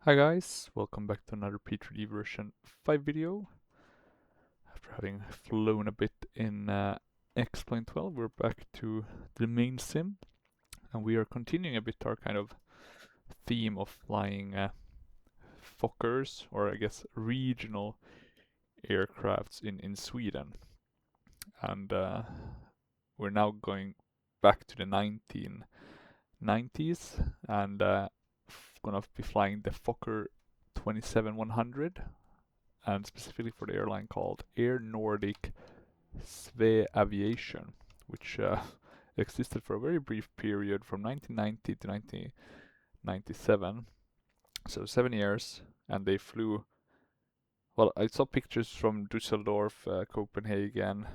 Hi guys, welcome back to another P3D version 5 video. After having flown a bit in X-Plane 12, we're back to the main sim, and we are continuing a bit our kind of theme of flying Fokkers, or I guess regional aircrafts in Sweden. And we're now going back to the 1990s and gonna be flying the Fokker 27-100, and specifically for the airline called Air Nordic Sve Aviation, which existed for a very brief period from 1990 to 1997. So 7 years, and they flew. Well, I saw pictures from Düsseldorf, Copenhagen,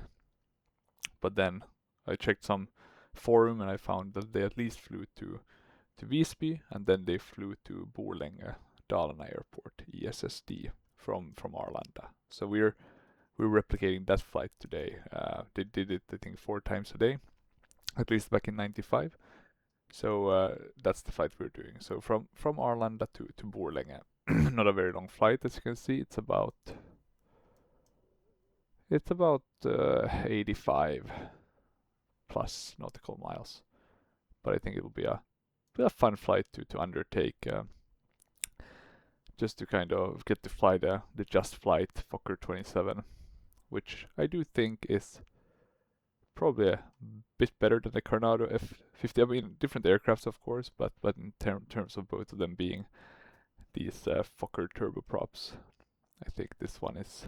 but then I checked some forum and I found that they at least flew to Visby, and then they flew to Borlänge Dalarna Airport, ESSD, from Arlanda. So we're replicating that flight today. They did it, I think, 4 times a day, at least back in '95. So that's the flight we're doing. So from Arlanda to Borlänge. Not a very long flight, as you can see. It's about 85 plus nautical miles. But I think it will be a fun flight to undertake. Just to kind of get to fly the Just Flight Fokker 27, which I do think is probably a bit better than the Coronado F50. I mean, different aircrafts, of course, but in terms of both of them being these Fokker turboprops, I think this one is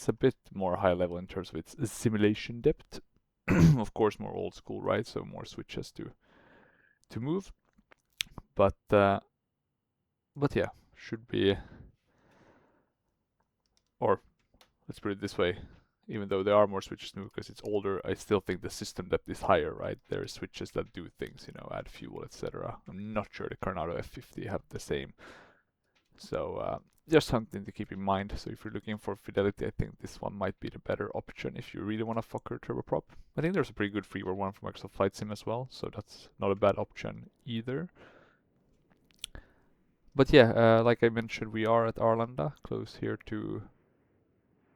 a bit more high level in terms of its simulation depth. Of course, more old school, right? So more switches to move, but yeah, should be, or let's put it this way, even though there are more switches to move because it's older, I still think the system depth is higher, right? There are switches that do things, add fuel, etc. I'm not sure the Coronado F50 have the same. So just something to keep in mind. So if you're looking for fidelity, I think this one might be the better option if you really want a Fokker turboprop. I think there's a pretty good freeware one from Microsoft Flight Sim as well, so that's not a bad option either. But yeah, like I mentioned, we are at Arlanda, close here to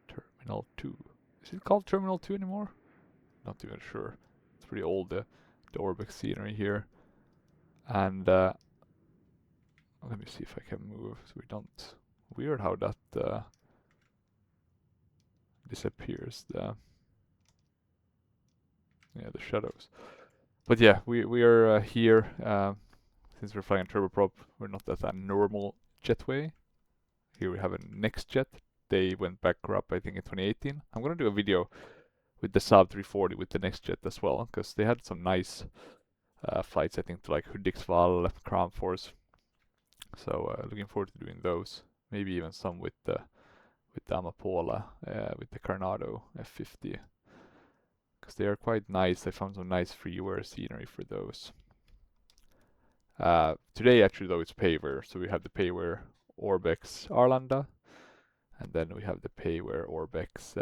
Terminal 2. Is it called Terminal 2 anymore? Not even sure. It's pretty old, the Orbex scenery here. And let me see if I can move so we don't... Weird how that disappears, the shadows. But yeah, we are here. Since we're flying turboprop, we're not at a normal jetway. Here we have a next jet. They went bankrupt, I think, in 2018. I'm gonna do a video with the Saab 340 with the next jet as well, because they had some nice flights, I think, to like Hudiksvall, Kramfors. So looking forward to doing those. Maybe even some with the Amapola, with the Coronado F50, because they are quite nice. I found some nice freeware scenery for those. Today, actually, though, it's payware. So we have the payware Orbex Arlanda, and then we have the payware Orbex.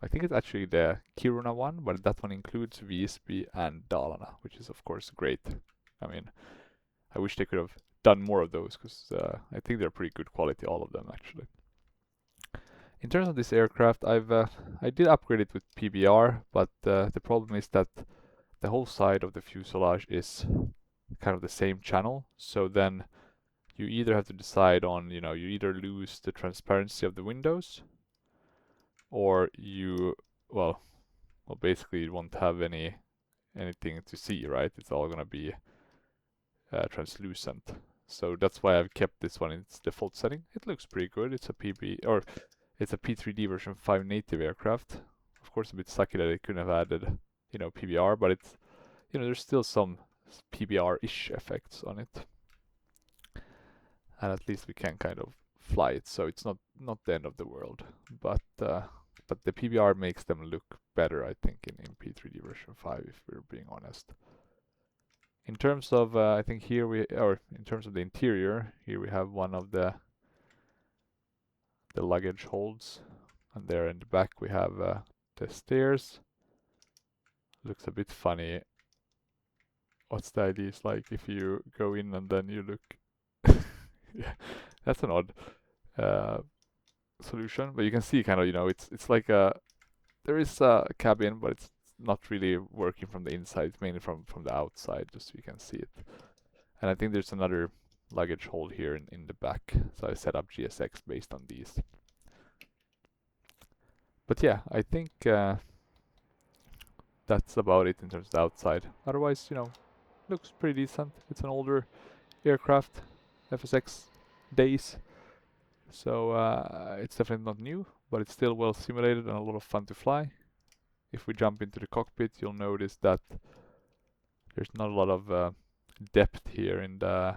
I think it's actually the Kiruna one, but that one includes Visby and Dalarna, which is of course great. I mean, I wish they could have done more of those, because I think they're pretty good quality, all of them actually. In terms of this aircraft, I did upgrade it with PBR, but the problem is that the whole side of the fuselage is kind of the same channel. So then you either have to decide on, you either lose the transparency of the windows, or well, basically you won't have anything to see, right? It's all gonna be translucent. So that's why I've kept this one in its default setting. It looks pretty good. It's a P3D version 5 native aircraft. Of course, a bit sucky that they couldn't have added, PBR, but it's, there's still some PBR-ish effects on it. And at least we can kind of fly it, so it's not the end of the world. But the PBR makes them look better, I think, in P3D version 5, if we're being honest. In terms of, I think here in terms of the interior, here we have one of the luggage holds, and there in the back we have the stairs. Looks a bit funny. What's the idea? It's like if you go in and then you look Yeah, that's an odd solution, but you can see kind of, you know, it's like there is a cabin, but it's not really working from the inside. It's mainly from the outside, just so you can see it. And I think there's another luggage hold here in the back, so I set up GSX based on these. But yeah, I think that's about it in terms of the outside. Otherwise, you know, looks pretty decent. It's an older aircraft, FSX days, so it's definitely not new, but it's still well simulated and a lot of fun to fly. If we jump into the cockpit, you'll notice that there's not a lot of depth here in the,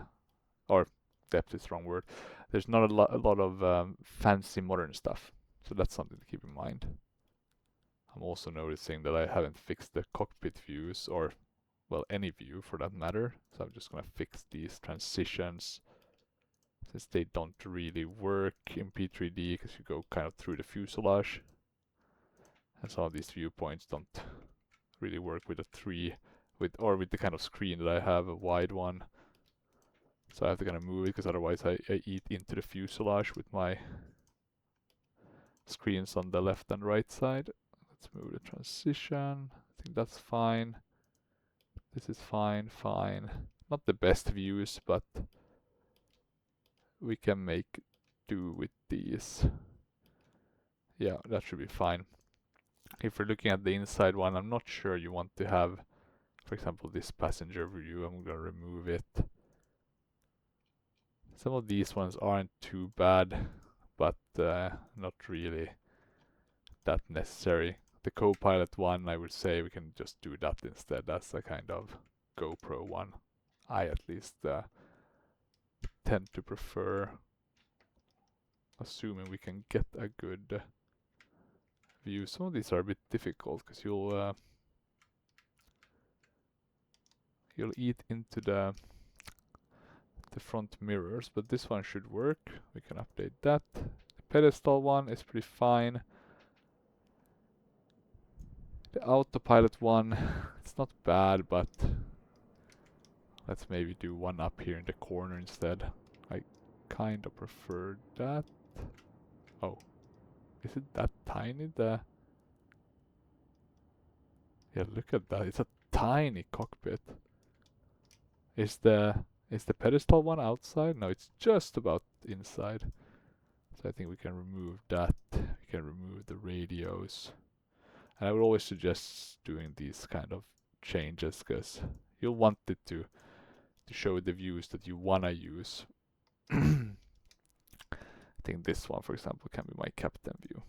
or depth is the wrong word. There's not a lot of fancy modern stuff, so that's something to keep in mind. I'm also noticing that I haven't fixed the cockpit views, or well, any view for that matter. So I'm just gonna fix these transitions, since they don't really work in P3D because you go kind of through the fuselage. And some of these viewpoints don't really work with with the kind of screen that I have, a wide one. So I have to kind of move it, because otherwise I eat into the fuselage with my screens on the left and right side. Let's move the transition. I think that's fine. This is fine. Not the best views, but we can make do with these. Yeah, that should be fine. If we're looking at the inside one, I'm not sure you want to have, for example, this passenger view. I'm gonna remove it. Some of these ones aren't too bad, but not really that necessary. The co-pilot one, I would say we can just do that instead. That's a kind of GoPro one. I at least tend to prefer, assuming we can get a good view. Some of these are a bit difficult because you'll eat into the front mirrors, but this one should work. We can update that. The pedestal one is pretty fine. The autopilot one, it's not bad, but let's maybe do one up here in the corner instead. I kind of prefer that. Oh, is it that tiny? Yeah, look at that. It's a tiny cockpit. Is the pedestal one outside? No, it's just about inside. So I think we can remove that. We can remove the radios. And I would always suggest doing these kind of changes, because you'll want it to show the views that you wanna use. I think this one, for example, can be my captain view.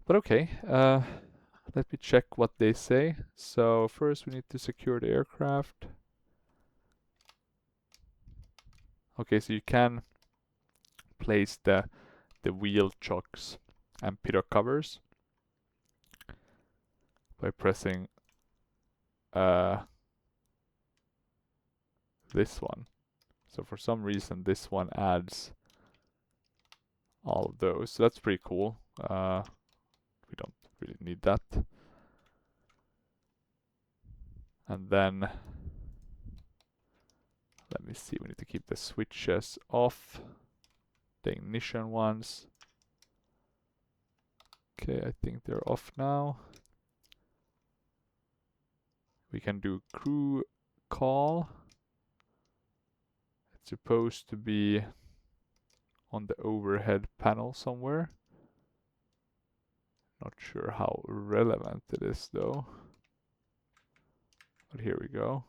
But okay, let me check what they say. So first we need to secure the aircraft. Okay, so you can place the wheel chocks and pitot covers by pressing this one. So for some reason this one adds all of those. So that's pretty cool. We don't really need that. And then let me see, we need to keep the switches off, the ignition ones. Okay, I think they're off now. We can do crew call. It's supposed to be on the overhead panel somewhere. Not sure how relevant it is though. But here we go.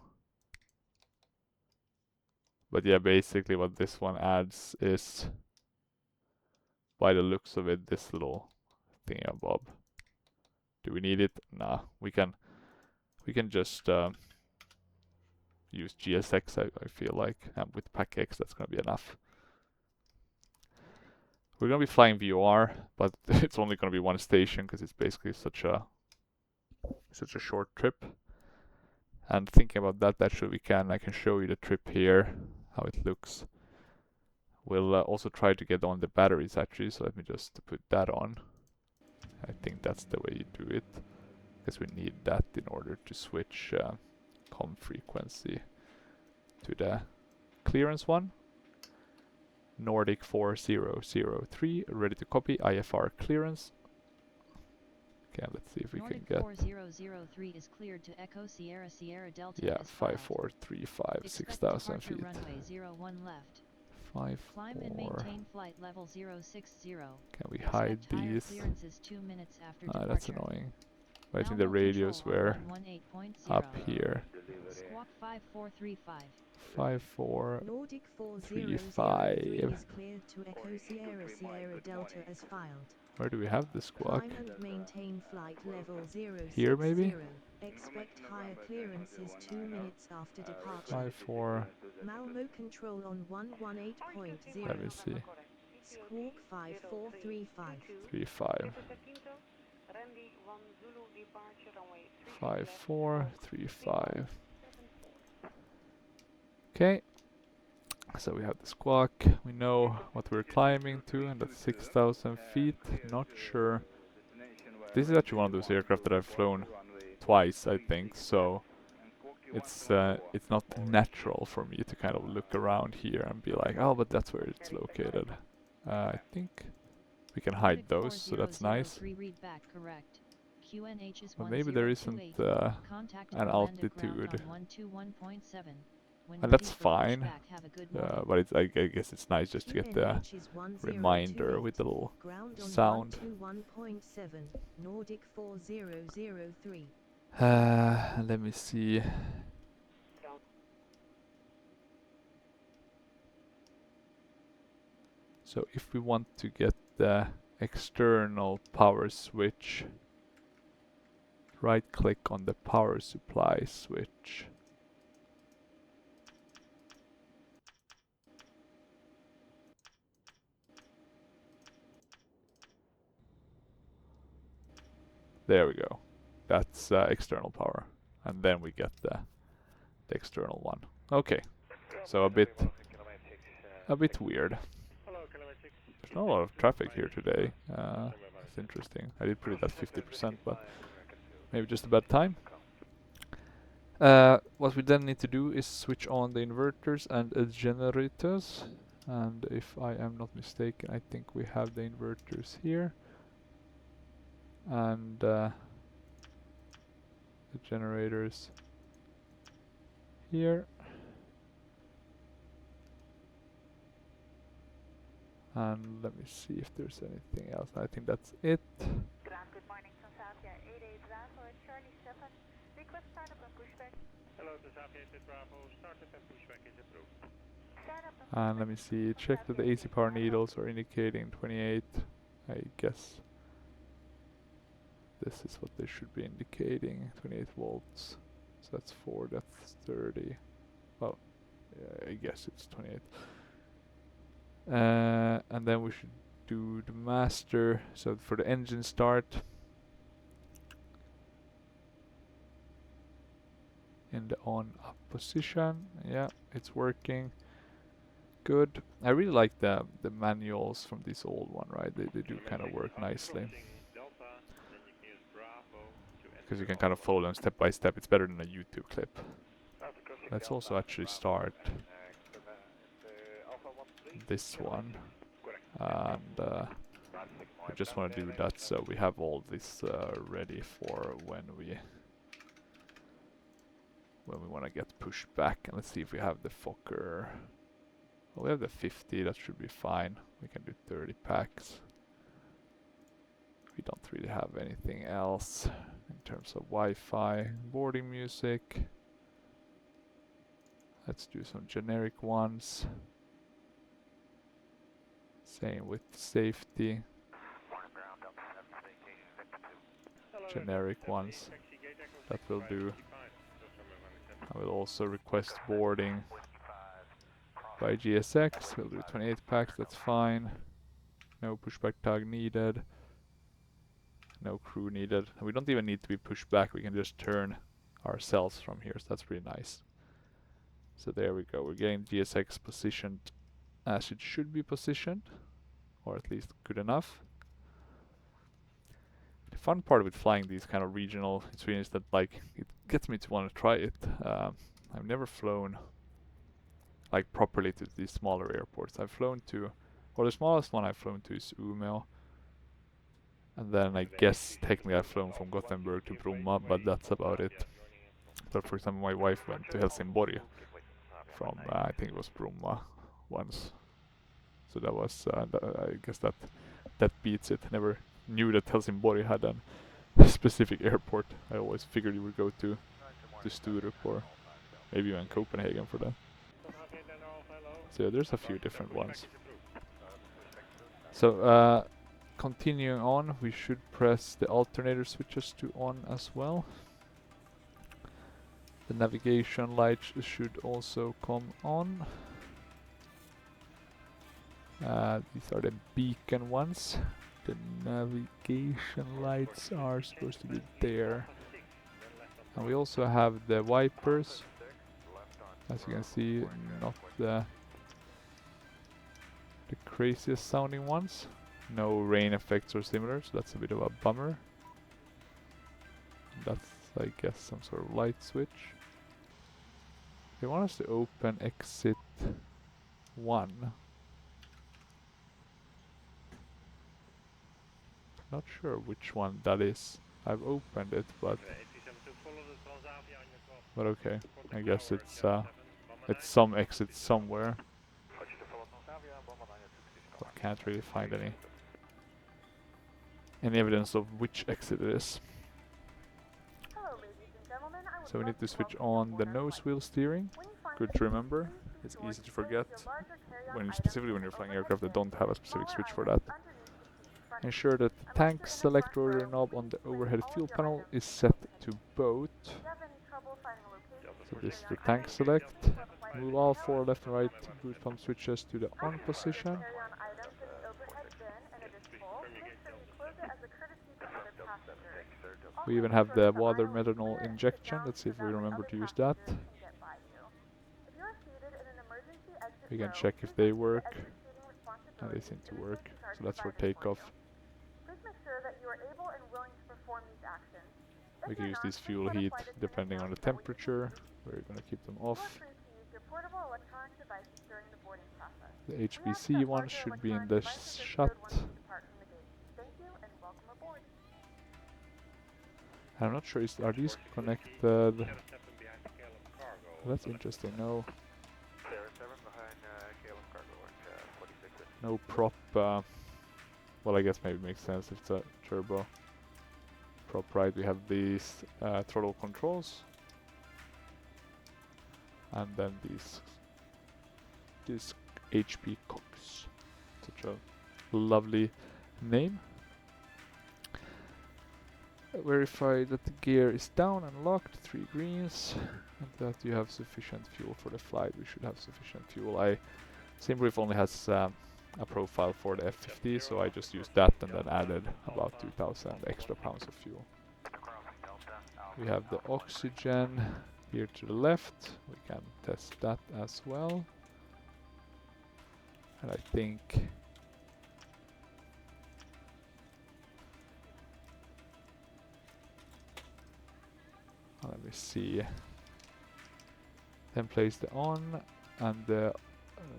But yeah, basically what this one adds is, by the looks of it, this little thingy-bob. Do we need it? Nah, we can just use GSX, I feel like, and with PAC-X that's gonna be enough. We're gonna be flying VOR, but it's only gonna be one station because it's basically such a short trip. And thinking about that, actually I can show you the trip here, how it looks. We'll also try to get on the batteries actually, so let me just put that on. I think that's the way you do it, because we need that in order to switch com frequency to the clearance one. Nordic 4003, ready to copy, IFR clearance. Okay, let's see if we Nordic can get... 4003 is cleared to Echo Sierra Sierra Delta. Yeah, as filed. 5435, Expect 6,000 feet. runway 01 left. 54. Climb and maintain flight level 060. Can we hide these? Clearances 2 minutes after That's departure. annoying. But I think the radios were up here. Squawk 5435. 5435. Nordic 4003 is cleared to Echo Sierra Sierra Delta as filed. Where do we have the squawk? Climb and maintain flight level 060. Here maybe? Expect higher clearances 2 minutes after departure. 54. Malmo control on 118.0. Let me see. Squawk 5435. 35. 5435. Okay. So we have the squawk. We know what we're climbing to, and that's 6,000 feet. Not sure. This is actually one of those aircraft that I've flown twice, I think. So it's not natural for me to kind of look around here and be like, oh, but that's where it's located. I think we can hide those, so that's nice. But maybe there isn't an altitude. And that's fine. But it's, I guess it's nice just to get the reminder with the little sound. Nordic 4003. Let me see. So if we want to get the external power switch, right click on the power supply switch. There we go. That's external power. And then we get the external one. Okay. So a bit weird. There's not a lot of traffic here today. It's interesting. I did put it at 50%, but maybe just a bad time. What we then need to do is switch on the inverters and generators. And if I am not mistaken, I think we have the inverters here. And the generators here. And let me see if there's anything else. I think that's it. Good morning, Transavia 88 Bravo, Charlie 7. Request startup and pushback. Hello, Transavia 88 Bravo, startup and pushback is approved. And let me see, check that the AC power needles are indicating 28. I guess this is what they should be indicating, 28 volts. So that's 4, that's 30. Well, yeah, I guess it's 28. And then we should do the master. So for the engine start, in the on up position. Yeah, it's working. Good. I really like the manuals from this old one, right? They do kind of work nicely. Because you can kind of follow them step by step. It's better than a YouTube clip. Let's also actually start this one. And I just want to do that so we have all this ready for when we want to get pushed back. And let's see if we have the Fokker. Well, we have the 50, that should be fine. We can do 30 packs. We don't really have anything else in terms of Wi-Fi. Boarding music. Let's do some generic ones. Same with safety. Generic ones. That will do. I will also request boarding by GSX. We'll do 28 packs, that's fine. No pushback tag needed. No crew needed. And we don't even need to be pushed back, we can just turn ourselves from here, so that's pretty nice. So there we go, we're getting GSX positioned as it should be positioned, or at least good enough. The fun part with flying these kind of regional in Sweden is that like it gets me to want to try it. I've never flown like properly to these smaller airports. I've flown to, or the smallest one I've flown to is Umeå. And then I guess technically I've flown from Gothenburg to Bromma, but that's about it. But for example, my wife went to Helsingborg from, I think it was Bromma once. So that was, I guess that beats it. Never knew that Helsingborg had a specific airport. I always figured you would go to Sturup or maybe even Copenhagen for that. So yeah, there's a few different ones. So continuing on, we should press the alternator switches to on as well. The navigation lights should also come on. These are the beacon ones. The navigation lights are supposed to be there. And we also have the wipers. As you can see, not the craziest sounding ones. No rain effects or similar, so that's a bit of a bummer. That's, I guess, some sort of light switch. They want us to open exit 1. Not sure which one that is. I've opened it, but okay. I guess it's some exit somewhere. I can't really find any evidence of which exit it is. So we need to switch on the nose wheel steering. Good to remember. It's easy to forget specifically when you're flying aircraft that don't have a specific switch for that. Ensure that the tank select rotor knob on the overhead fuel panel is set to both. So this is the tank select. Move all 4 left and right boost pump switches to the on position. We even have the water methanol injection. Let's see if we remember to use that. We can check if they work. And they seem to work. So that's for takeoff. We can use this fuel heat depending on the temperature. We're going to keep them off. The HBC one should be in the shut. I'm not sure, are these connected? That's interesting, no prop, well I guess maybe it makes sense if it's a turbo prop, right? We have these throttle controls. And then this HP Cox. Such a lovely name. Verify that the gear is down and locked, 3 greens, and that you have sufficient fuel for the flight. We should have sufficient fuel. SimBrief only has a profile for the F50, so I just used that and then added about 2,000 extra pounds of fuel. We have the oxygen here to the left. We can test that as well. And I think let me see. Then place the on and the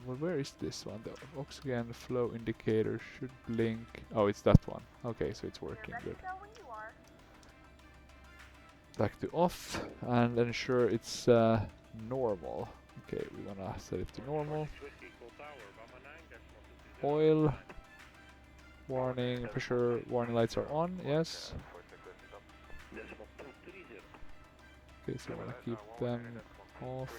well, where is this one? The oxygen flow indicator should blink. Oh, it's that one. Okay, so it's working good. Back to off and ensure it's normal. Okay, we're gonna set it to normal. Oil warning, pressure warning lights are on. Yes. Okay, so we're gonna keep them off.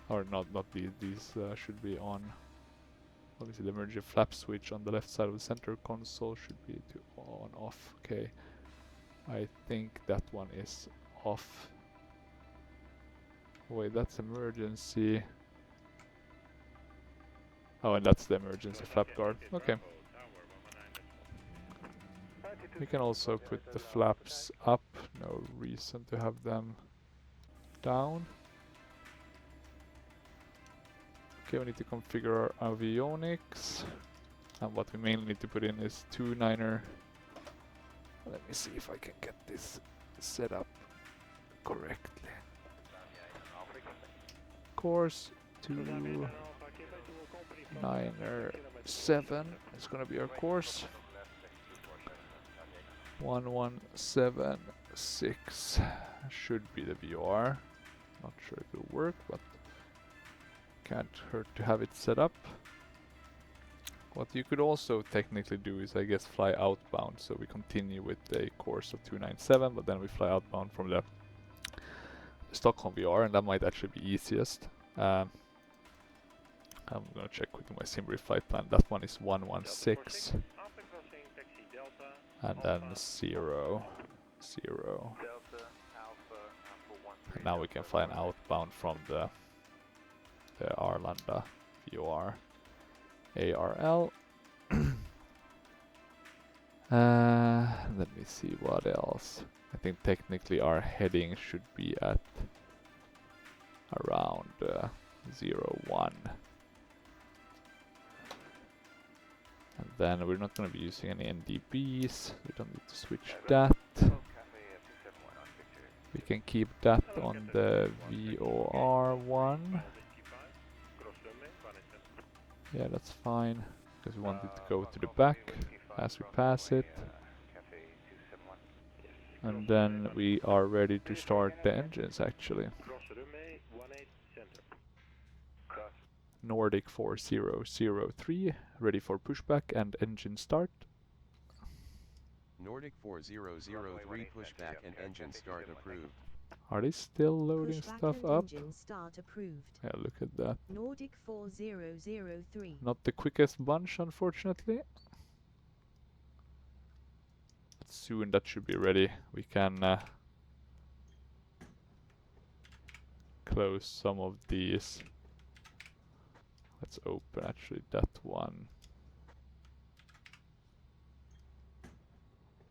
Or not these should be on. Obviously the emergency flap switch on the left side of the center console should be to on off. Okay, I think that one is off. Wait, that's emergency. Oh, and that's the emergency flap guard. Okay. We can also put the flaps up. No reason to have them down. Okay, we need to configure our avionics. And what we mainly need to put in is 2 9er. Let me see if I can get this set up correctly. course. 297 is gonna be our course. 1176 should be the VOR. Not sure if it'll work, but can't hurt to have it set up. What you could also technically do is, I guess, fly outbound. So we continue with a course of 297, but then we fly outbound from the Stockholm VR, and that might actually be easiest. I'm gonna check quickly my Simbrief flight plan. That one is 116, and then 0, 0. And now we can fly an outbound from the Arlanda VOR ARL. Let me see what else. I think technically our heading should be at around 01. And then we're not going to be using any NDBs. We don't need to switch that. We can keep that on the VOR one. Yeah, that's fine, because we want it to go to the back as we pass it. And then we are ready to start the engines actually. Nordic 4003, ready for pushback and engine start. Nordic 4003 pushback and engine start approved. Are they still loading Pushback stuff and up? engine start approved. Yeah, look at that. Nordic 4003. Not the quickest bunch, unfortunately. But soon that should be ready. We can close some of these. Let's open actually that one.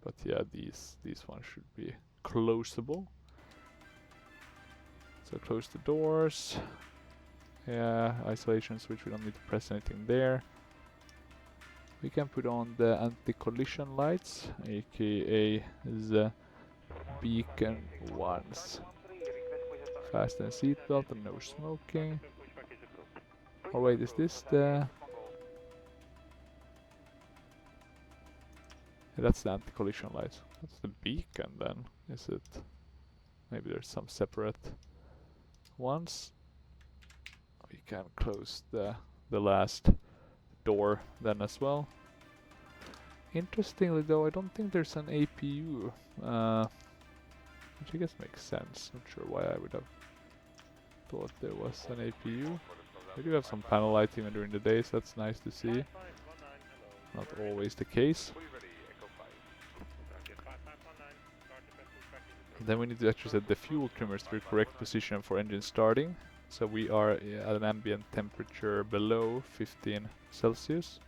But yeah, these ones should be closable. So close the doors. Yeah, isolation switch, we don't need to press anything there. We can put on the anti-collision lights, aka the beacon ones. Fasten seatbelt and no smoking. Oh wait, is this the... Yeah, that's the anti-collision light. That's the beacon then, is it? Maybe there's some separate ones. We can close the last door then as well. Interestingly though, I don't think there's an APU, which I guess makes sense. Not sure why I would have thought there was an APU. We do have some panel lighting during the day, so that's nice to see. Not always the case. Then we need to actually set the fuel trimmers to the correct position for engine starting. So we are at an ambient temperature below 15 Celsius.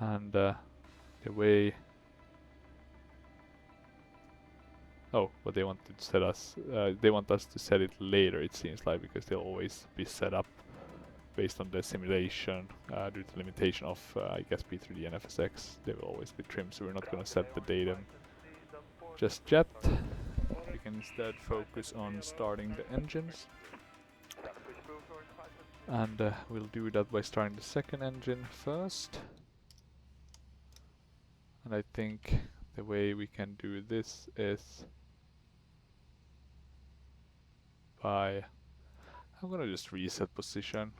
And the way... Oh, but they want to set us... they want us to set it later, it seems like, because they'll always be set up based on the simulation due to limitation of, I guess, P3D and FSX. They will always be trimmed, so we're not going to set the datum just yet. We can instead focus on starting the engines. And we'll do that by starting the second engine first. And I think the way we can do this is by... I'm gonna just reset position.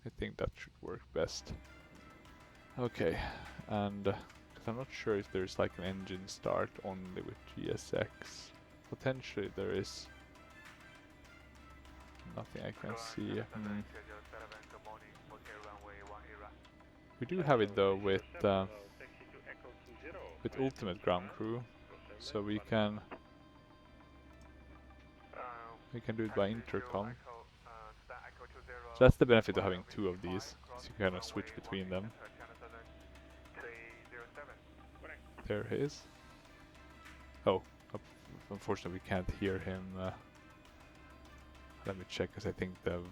I think that should work best. Okay, and 'cause I'm not sure if there's like an engine start only with GSX. Potentially there is. Nothing I can see. We do have it though with ultimate ground crew, so we can do it by intercom. So that's the benefit of having two of these, so you can kind of switch between them. There he is. Oh, unfortunately we can't hear him. Let me check, because I think the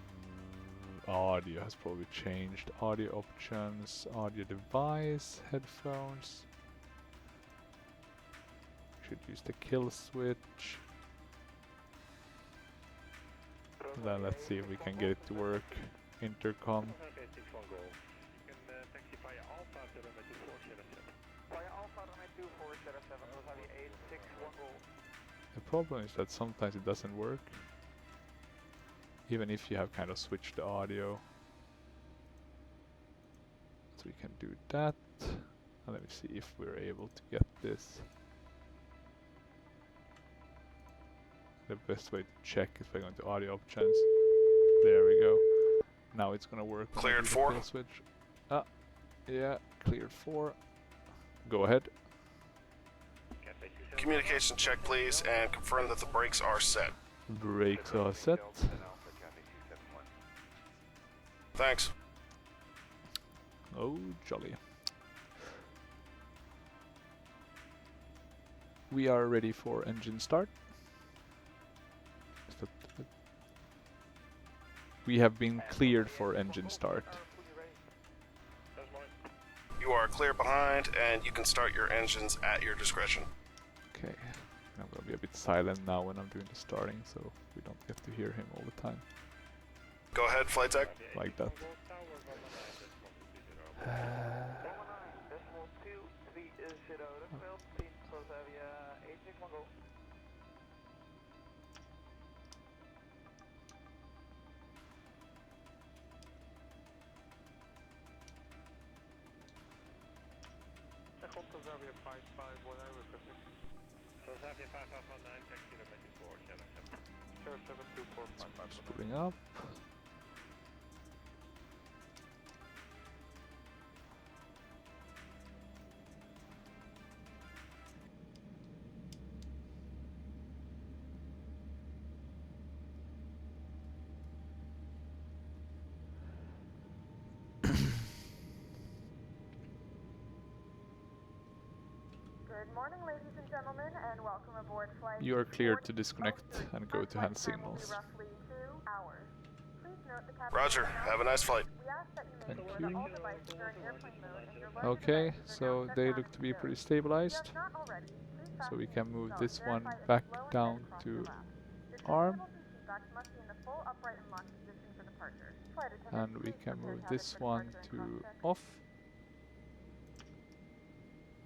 audio has probably changed. Audio options, audio device, headphones. should use the kill switch. Then let's see if we can get it to work. Intercom. The problem is that sometimes it doesn't work, even if you have kind of switched the audio. So we can do that. And let me see if we're able to get this. The best way to check is by going to audio options. There we go. Now it's gonna work. Cleared 4. Kill switch. Ah, yeah, cleared 4. Go ahead. Communication check, please, and confirm that the brakes are set. Brakes are set. Thanks. Oh, jolly. We are ready for engine start. We have been cleared for engine start. You are clear behind, and you can start your engines at your discretion. Okay, I'm gonna be a bit silent now when I'm doing the starting, so we don't get to hear him all the time. Go ahead, flight deck. Like that. Spooling up. Good morning, ladies and gentlemen, and welcome aboard flight. You are cleared to disconnect and go to hand signals. Roughly 2 hours. Please note the captain Roger. Have a nice flight. We ask that you make Thank sure that you. all devices are in airplane mode and your large Okay, devices are so now they set look on to be secure. pretty If stabilized. not already, please So we fasten can your move seatbelt. this one Verify it back slow and down across to your lap. Your arm. turntable and seat backs must be in the full upright and locked position for departure. Flight attendants, And we please can prepare move cabin this for one departure and to cross-check. off.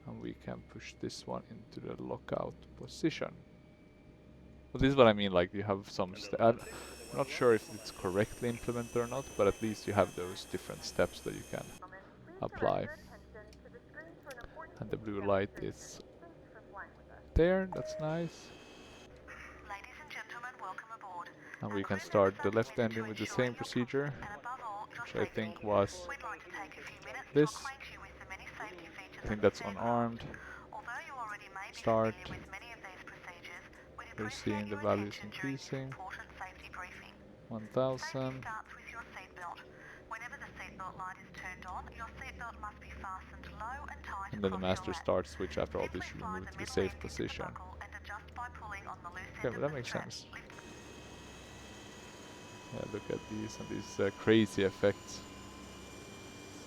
And we can push this one into the lockout position. But this is what I mean, like you have some I'm not sure if it's correctly implemented or not, but at least you have those different steps that you can apply. And the blue light is there, that's nice. Ladies and gentlemen, welcome aboard. And we can start the left engine with the same procedure, which I think was We'd like to take a few minutes this. to acquaint you with the many safety features I think of that's this unarmed. aircraft. Although you already may be Start. familiar with many of these procedures, we'd We're appreciate seeing the your values attention during this increasing. important safety briefing. 1000. Safety starts with your seatbelt. Whenever the seatbelt light is turned on, your seatbelt must be fastened low and tight And then the across master your lap. start switch after all this Simply should be slide moved the to the middle safe end into the position. buckle and adjust by pulling on the loose Okay, end but of that the makes strap. sense. Yeah, look at these and these crazy effects.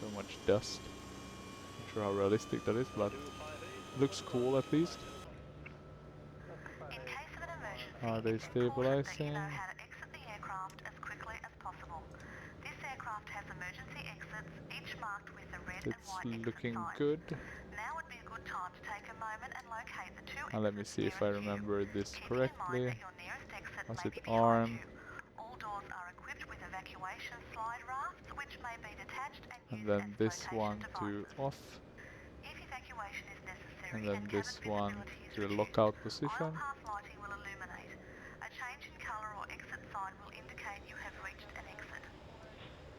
So much dust. Not sure how realistic that is, but looks cool at least. In case of an emergency, Are they it's important that you stabilizing? know how to exit the aircraft as quickly as possible. This aircraft has emergency exits, each marked with a red and It's white exit looking signs. good. Now would be a good time to take a moment and locate the two And let me exits see if I nearest you. remember this Keeping in mind correctly. that your nearest exit Was may it be behind arm? you. All doors are equipped with evacuation slide rafts, which may be detached and And used then as this flotation one devices. to off. If evacuation is necessary And then this cabin one visibility is to the reduced, lockout position. aisle path lighting will illuminate. A change in colour or exit sign will indicate you have reached an exit.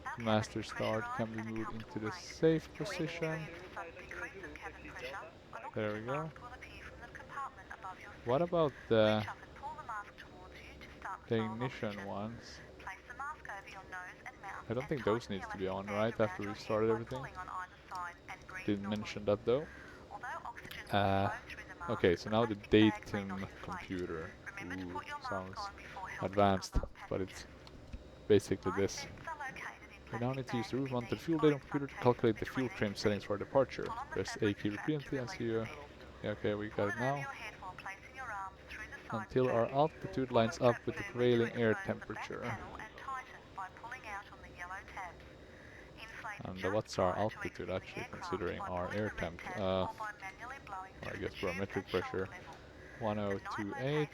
Our cabin Master is start can pressurised be at a moved into comfortable the rate. safe If you position. experience a sudden decrease in cabin pressure, an There we oxygen go. mask will appear from the compartment above your seat. What about the Reach up and pull the mask towards you to start the flow of ignition oxygen. ones? Place the mask over your nose and mouth I don't and think tighten those the needs to be elastic on, band right? around After we your head started by everything. pulling on either side and breathe Didn't normally. mention that though. Although oxygen will flow through the mask, Okay, so now the plastic bags may datum not inflate. computer. Remember to Ooh, put your mask sounds on before helping advanced, other but passengers. it's basically Ice this. vests are located in We now plastic need to use the bags roof-mounted beneath fuel or data in computer some to cases calculate the between fuel trim each settings seat. for departure. Pull on the Press A fabric key strap repeatedly to and see release the you. vest. Yeah, okay, we got Pull it it over now. your head while placing until our altitude lines up with the prevailing air temperature. And what's our altitude actually, considering our air temp? Or I guess barometric pressure. 1028,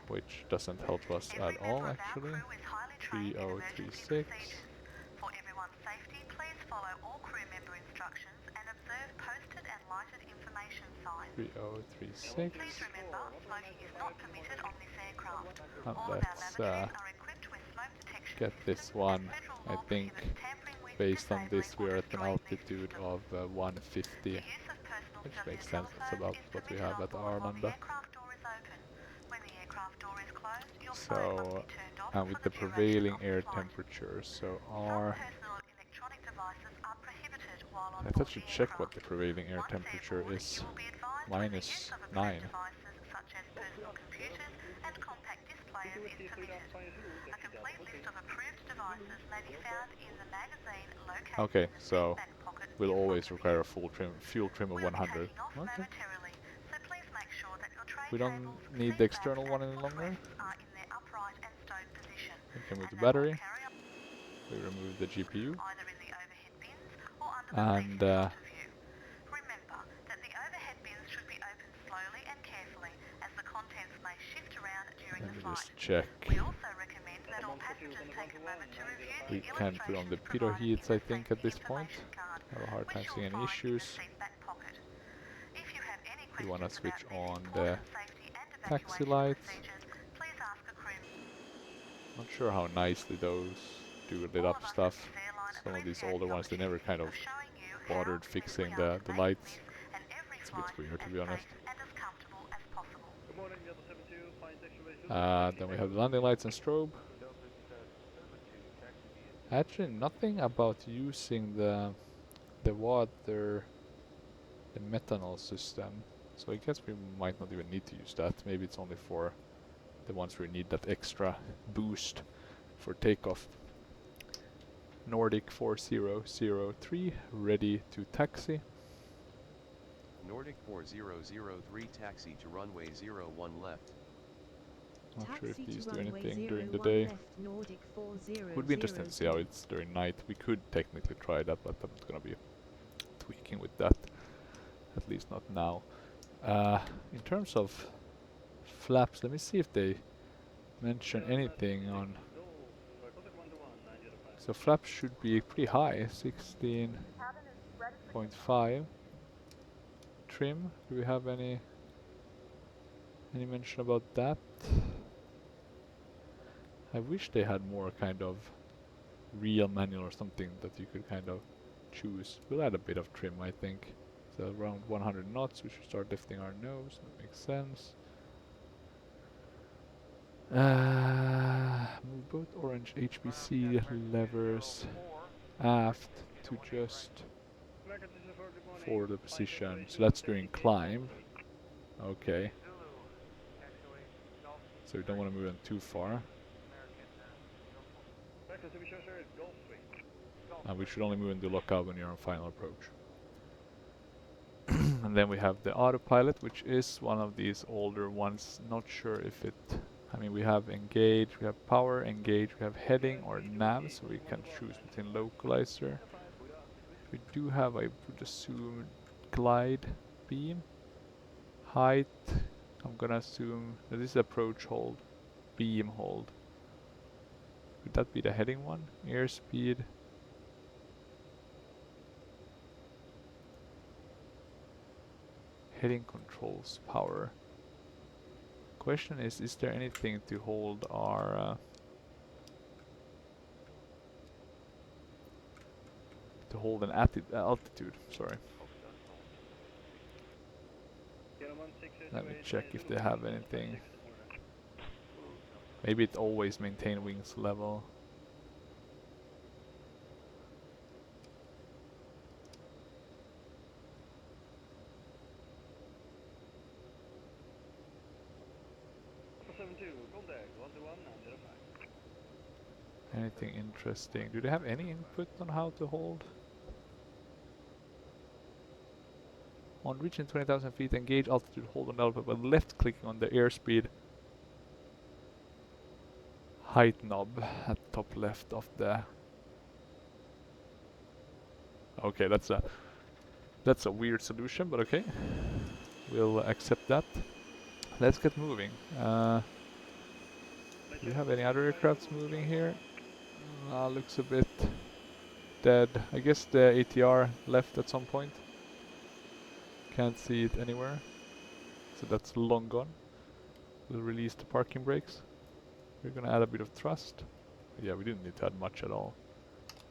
which doesn't help us at all actually. 3036. For everyone's safety, please follow all crew member instructions and observe posted and lighted information signs. 3036. Please remember, smoking is not permitted on this aircraft. And All of our let's lavatories are equipped with smoke detection get this systems, one. and federal I law think prohibits tampering with, based on this disabling, we or are at an destroying these altitude systems. of 150, The use of personal which cellular makes sense. That's telephones about is what we permitted have on at board while the Arlanda. aircraft door is open. When the aircraft door is closed, your phone So, must be turned off and for with the the duration prevailing of the air flight. temperature, so Some our... personal electronic devices are prohibited while on I board thought you the check what aircraft. the prevailing air Once temperature airborne, is. you will be advised when the use -9. of approved devices such as personal computers and compact displayers is permitted. A complete list of approved devices may be found in the magazine located Okay, in the so seat back pocket we'll in front always of require you. a fuel trim of We'll be 100. taking off Okay. momentarily, so please make sure that your tray We don't tables, need seat the backs external one and any longer. footrests are in their upright and stowed position. We can move And the they will battery. carry on We remove the GPU. either in the overhead bins or under the seat in And front of you. Remember that the overhead bins should be opened slowly and carefully, as the contents may shift around during let the me flight. just check. We also recommend that all passengers take a moment to review the We can put on the illustrations pitot provided heats, in I the think, safety at this point. information card, I have a hard time which seeing you'll any find in issues. the seat back pocket. If you have any We want to questions switch about these on the important safety and taxi evacuation lights. procedures, please ask a crew. Not sure how nicely those do lit All up of us at stuff. this airline Some of these appreciate older the ones, they never kind of opportunity showing you bothered how fixing committed we the are to lights. making this and every It's a bit flight weird, to as be honest. safe and as comfortable as possible. Good morning, Delta 72, flight activation. Then we have the landing lights and strobe. Actually, nothing about using the water, the methanol system. So I guess we might not even need to use that. Maybe it's only for the ones where we need that extra boost for takeoff. Nordic 4003, ready to taxi. Nordic 4003 taxi to runway 01 left. Not sure if Taxi these to do runway anything during the 01 day. left, Nordic 4003. Would be interesting to see how it's during night. We could technically try that, but I'm not gonna be tweaking with that. At least not now. In terms of flaps, let me see if they mention anything on. So flaps should be pretty high, 16.5. Trim, do we have any mention about that? I wish they had more kind of real manual or something that you could kind of choose. We'll add a bit of trim, I think. So around 100 knots, we should start lifting our nose. That makes sense. Move both orange HBC levers aft to just forward the position. So that's during climb. Okay. So we don't want to move them too far. And we should only move into lockout when you're on final approach. And then we have the autopilot, which is one of these older ones. Not sure if it... I mean, we have engage, we have power, engage, we have heading or nav, so we can choose between localizer. We do have, I would assume, glide beam. Height, I'm gonna assume that this is approach hold, beam hold. Would that be the heading one? Airspeed. Heading controls, power. Question is there anything to hold our to hold an altitude? Sorry. Let me check if they have anything. Maybe it always maintain wings level. Anything interesting? Do they have any input on how to hold? On reaching 20,000 feet, engage altitude, hold on L by left clicking on the airspeed height knob at the top left of the... Okay, that's a weird solution, but okay. We'll accept that. Let's get moving. Do you have any other aircrafts moving here? Looks a bit dead. I guess the ATR left at some point. Can't see it anywhere. So that's long gone. We'll release the parking brakes. We're gonna add a bit of thrust. Yeah, we didn't need to add much at all.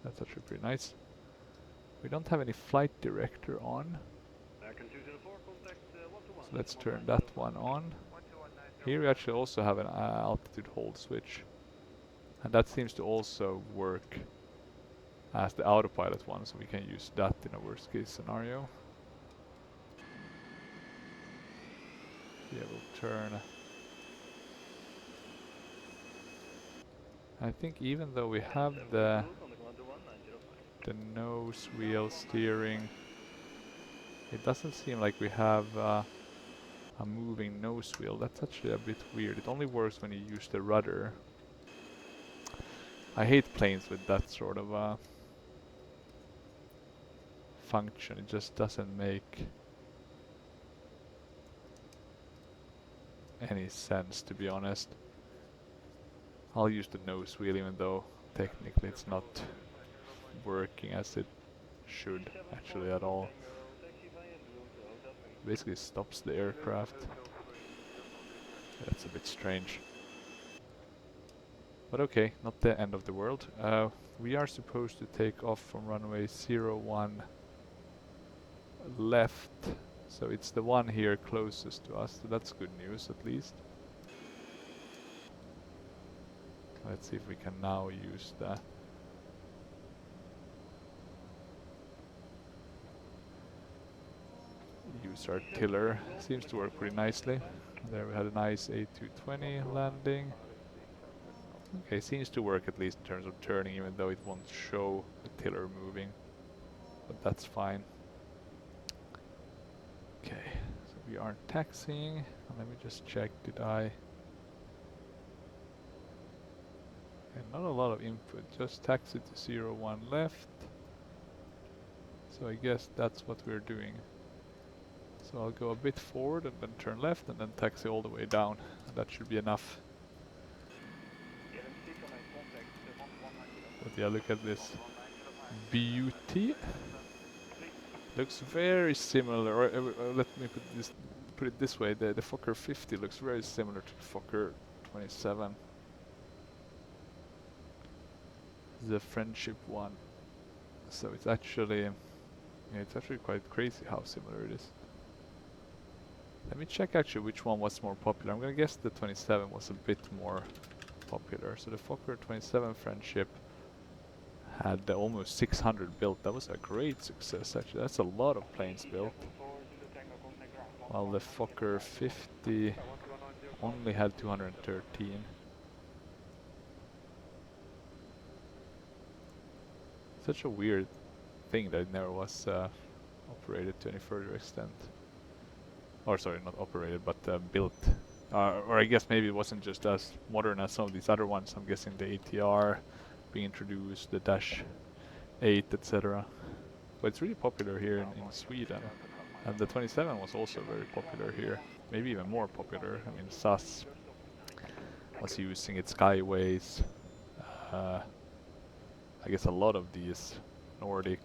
That's actually pretty nice. We don't have any flight director on. So let's turn that one on. Here we actually also have an altitude hold switch. And that seems to also work as the autopilot one, so we can use that in a worst case scenario. Yeah, we'll turn. I think even though we have the nose wheel steering, it doesn't seem like we have a moving nose wheel. That's actually a bit weird. It only works when you use the rudder. I hate planes with that sort of function. It just doesn't make any sense, to be honest. I'll use the nose wheel even though technically it's not working as it should actually at all. Basically stops the aircraft. That's a bit strange. But okay, not the end of the world. We are supposed to take off from runway 01 left. So it's the one here closest to us, so that's good news at least. Let's see if we can now use the our tiller. Seems to work pretty nicely. There we had a nice A220 landing. Okay, seems to work at least in terms of turning, even though it won't show the tiller moving. But that's fine. Okay, so we are taxiing. Let me just check, did I... Okay, not a lot of input, just taxi to 01 left. So I guess that's what we're doing. So I'll go a bit forward and then turn left and then taxi all the way down. And that should be enough. But yeah, look at this beauty. Looks very similar, or let me put it this way, the Fokker 50 looks very similar to the Fokker 27. The friendship one. So it's actually, yeah, it's actually quite crazy how similar it is. Let me check actually which one was more popular. I'm gonna guess the 27 was a bit more popular. So the Fokker 27 friendship had almost 600 built. That was a great success actually. That's a lot of planes built. While the Fokker 50 only had 213. Such a weird thing that it never was operated to any further extent. Or sorry, not operated, but built. Or I guess maybe it wasn't just as modern as some of these other ones. I'm guessing the ATR being introduced, the Dash 8, etc. But it's really popular here in Sweden. And the 27 was also very popular here. Maybe even more popular. I mean, SAS was using it, Skyways. I guess a lot of these Nordic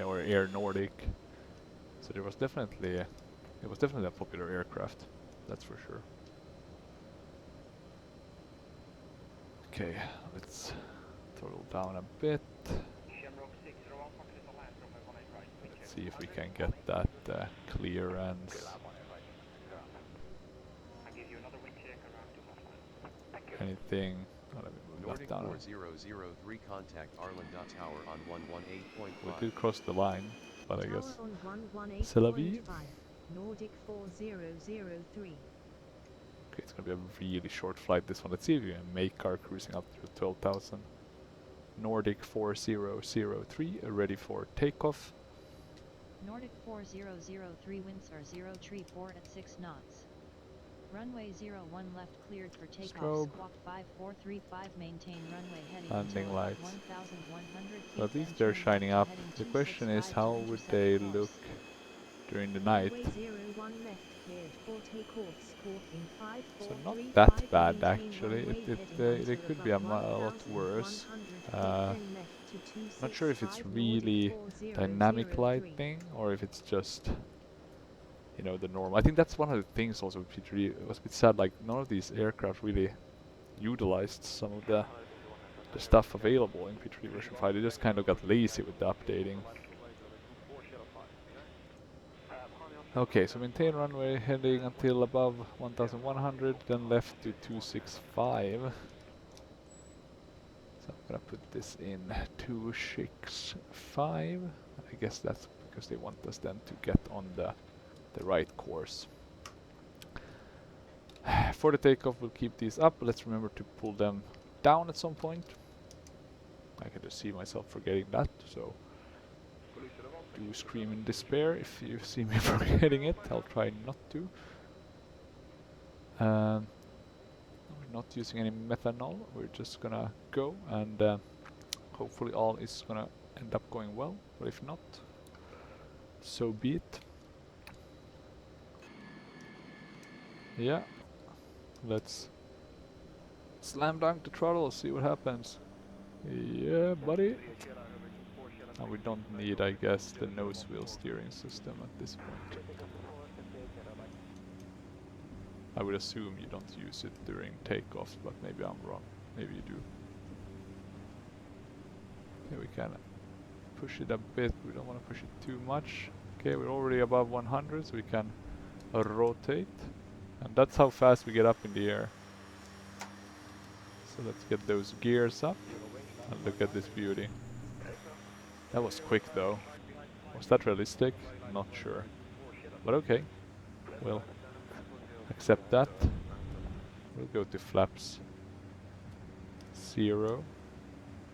or Air Nordic. So there was definitely it was definitely a popular aircraft, that's for sure. Okay, let's throttle down a bit. Let's see if we can get that clearance. Anything? Oh, let me move Nordic that down. 4003 contact Arlen.tower on 118.5. We did cross the line, but I guess. Tower on 118.5. C'est la vie. Nordic 4003. Okay, it's gonna be a really short flight this one. Let's see if we can make our cruising up to 12,000. Nordic 4003, ready for takeoff. Nordic 4003 winds are 034 at 6 knots. Runway 01 left cleared for takeoff. Strobe. Squawk 5435 maintain runway heading Landing until about lights. 1100 feet. So at least then they're turn shining left up. to heading The question is, 265 how to would intercept they course. look during the night? Runway 01 left cleared for takeoff. Squawking So not 5435. that bad Maintain actually. runway It heading it could until be a above lot worse. 1100 feet, then left to Not sure if it's 265 really Nordic dynamic 4003. lighting or if it's just, you know, the normal. I think that's one of the things also with P3. It was a bit sad, like none of these aircraft really utilized some of the stuff available in P3 version 5. They just kind of got lazy with the updating. Okay, so maintain runway heading until above 1100, then left to 265. So I'm gonna put this in 265. I guess that's because they want us then to get on the right course. For the takeoff, we'll keep these up, but let's remember to pull them down at some point. I can just see myself forgetting that, so do scream in despair if you see me forgetting it. I'll try not to. We're not using any methanol. We're just gonna go, and hopefully all is gonna end up going well. But if not, so be it. Yeah, let's slam dunk the throttle, see what happens. Yeah, buddy. And we don't need, I guess, the nose wheel steering system at this point. I would assume you don't use it during takeoffs, but maybe I'm wrong. Maybe you do. Okay, we can push it a bit. We don't want to push it too much. Okay, we're already above 100, so we can rotate. And that's how fast we get up in the air. So let's get those gears up and look at this beauty. That was quick though. Was that realistic? Not sure. But okay. We'll accept that. We'll go to flaps 0.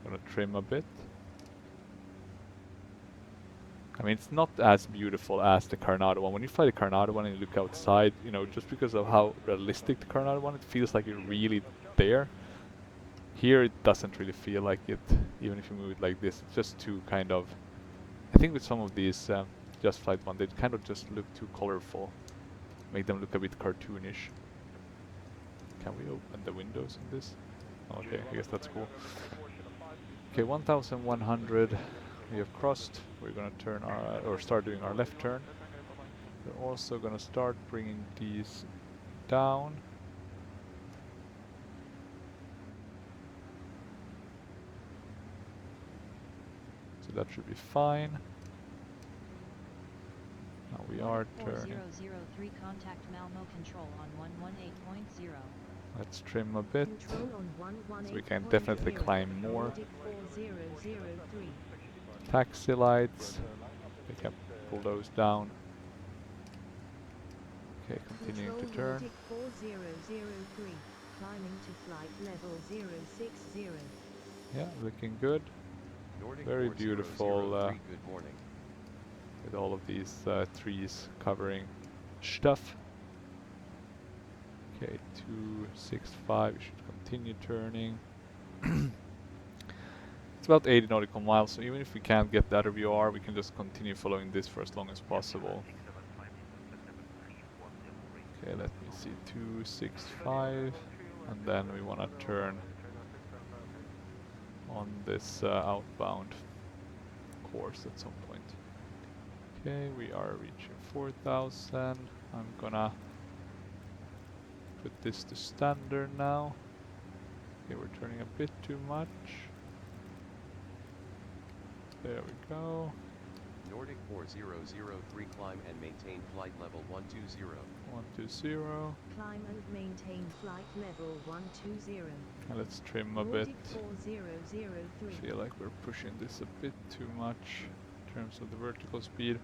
Gonna trim a bit. I mean, it's not as beautiful as the Carnado one. When you fly the Carnado one and you look outside, you know, just because of how realistic the Carnado one, it feels like you're really there. Here it doesn't really feel like it, even if you move it like this. It's just too kind of... I think with some of these Just Flight ones, they kind of just look too colorful. Make them look a bit cartoonish. Can we open the windows in this? Okay, I guess that's cool. Okay, 1100 we have crossed. We're gonna turn our, or start doing our left turn. We're also gonna start bringing these down. So that should be fine. Now we are turning. 4003 contact Malmo control on 118.0. Let's trim a bit, Control on so we can definitely 118.0. climb more. Nordic 4003. Taxi lights, we can pull those down. Okay, continuing to turn. Nordic 4003. Climbing to flight level 060. Yeah, looking good. Nordic Very 4003, beautiful, good morning. with all of these trees covering stuff. Okay, 265, we should continue turning. It's about 80 nautical miles, so even if we can't get that RVR, we can just continue following this for as long as possible. Okay, let me see, 265, and then we want to turn on this outbound course at some point. Okay, we are reaching 4,000. I'm gonna put this to standard now. Okay, we're turning a bit too much. There we go. Nordic 4003 climb and maintain flight level 120. 120. Climb and maintain flight level 120. And let's trim a bit. Nordic 4003. Feel like we're pushing this a bit too much in terms of the vertical speed.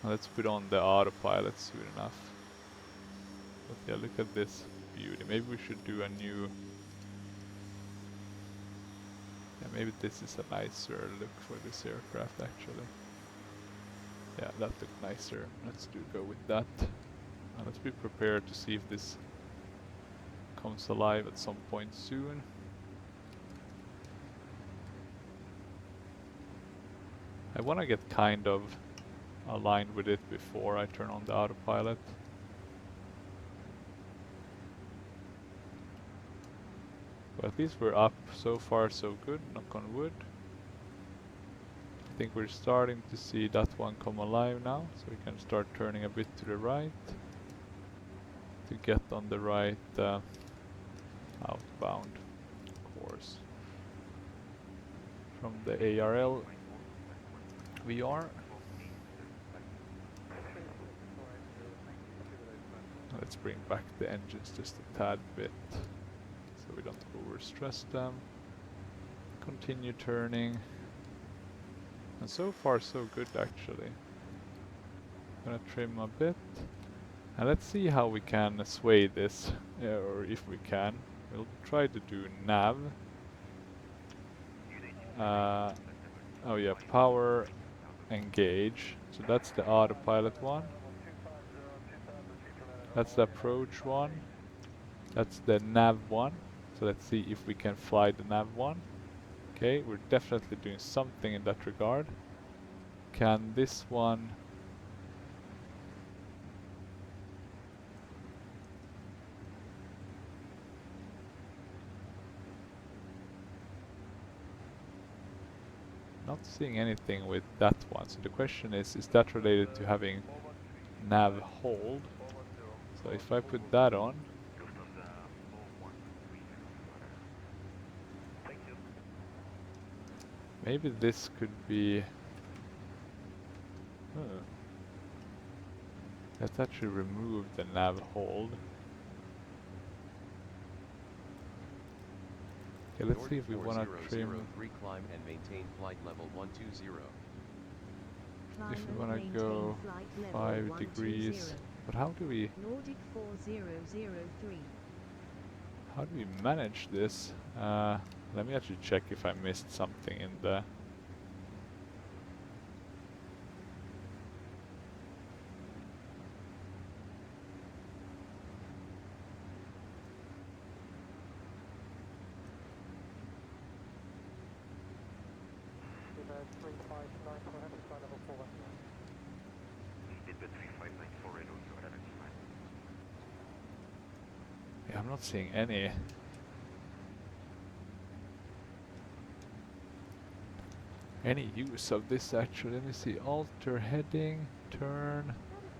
Now let's put on the autopilot soon enough. But yeah, look at this beauty. Maybe we should do a new Yeah, maybe this is a nicer look for this aircraft actually. Yeah, that looked nicer. Let's go with that. And let's be prepared to see if this comes alive at some point soon. I want to get kind of aligned with it before I turn on the autopilot. But at least we're up. So far so good, knock on wood. I think we're starting to see that one come alive now, so we can start turning a bit to the right to get on the right outbound course from the ARL VR. Let's bring back the engines just a tad bit so we don't overstress them. Continue turning. And so far so good actually. Gonna trim a bit. And let's see how we can sway this, or if we can. We'll try to do nav. Oh yeah, power, engage. So that's the autopilot one. That's the approach one. That's the nav one. So let's see if we can fly the nav one. Okay, we're definitely doing something in that regard. Can this one... Not seeing anything with that one. So the question is that related to having nav hold? So if I put that on, maybe this could be... Let's actually remove the nav hold. Okay, let's see if we want to trim... climb and maintain flight level 120. If we want to go 5 degrees... But how do we... Nordic 4003. How do we manage this? Let me actually check if I missed something in the... Yeah, I'm not seeing any use of this actually. Let me see. Alter heading, turn.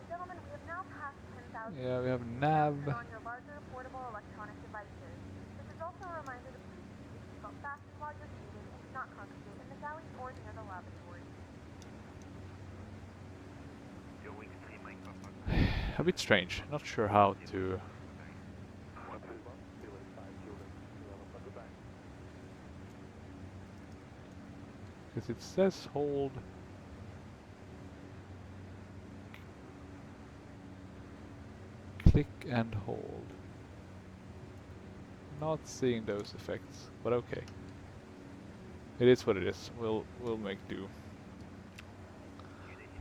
Gentlemen, we have now passed 10,000. Yeah, we have nav. On your larger portable electronic devices. This is also a reminder to please keep your seatbelt fastened while you're seated and do not congregate in the galley or near the lavatory. A bit strange. Not sure how to... Because it says hold... Click and hold. Not seeing those effects, but okay. It is what it is. We'll make do.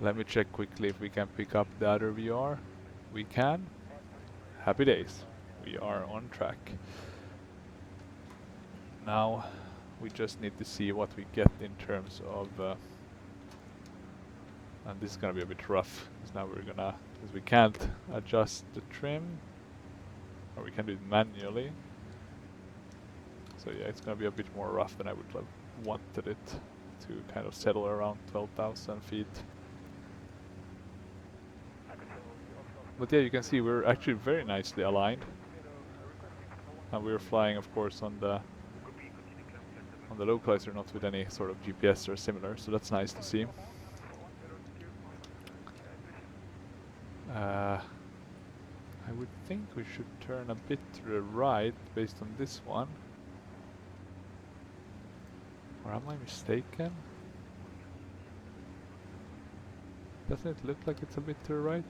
Let me check quickly if we can pick up the other VR. We can. Happy days. We are on track. Now we just need to see what we get in terms of... and this is gonna be a bit rough, because now we're gonna... because we can't adjust the trim. Or we can do it manually. So yeah, it's gonna be a bit more rough than I would have wanted it to kind of settle around 12,000 feet. But yeah, you can see we're actually very nicely aligned. And we're flying, of course, on the localizer, not with any sort of GPS or similar, so that's nice to see. I would think we should turn a bit to the right based on this one. Or am I mistaken? Doesn't it look like it's a bit to the right?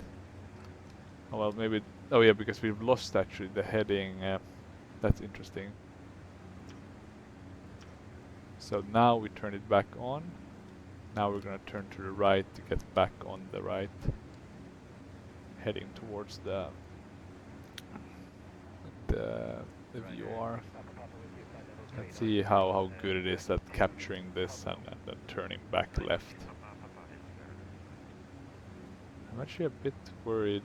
Oh well, maybe... Oh yeah, because we've lost actually the heading. That's interesting. So now we turn it back on. Now we're gonna turn to the right to get back on the right, heading towards the VOR. Let's see how good it is at capturing this and then turning back left. I'm actually a bit worried.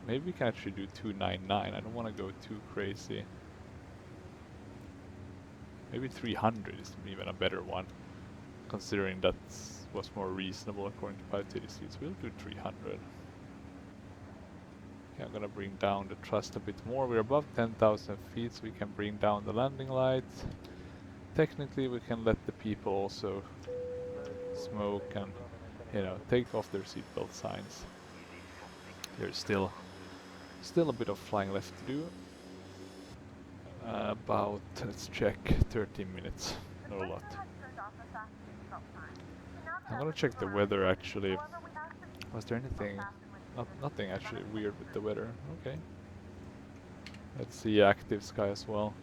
Maybe we can actually do 299. I don't want to go too crazy. Maybe 300 is even a better one, considering that was more reasonable according to pilot seats. We'll do 300. Okay, I'm gonna bring down the thrust a bit more. We're above 10,000 feet, so we can bring down the landing lights. Technically, we can let the people also smoke and, you know, take off their seatbelt signs. There's still a bit of flying left to do. About, let's check, 13 minutes. Not a lot. I'm gonna check the weather actually. Was there anything? Nothing actually weird with the weather. Okay. Let's see active sky as well.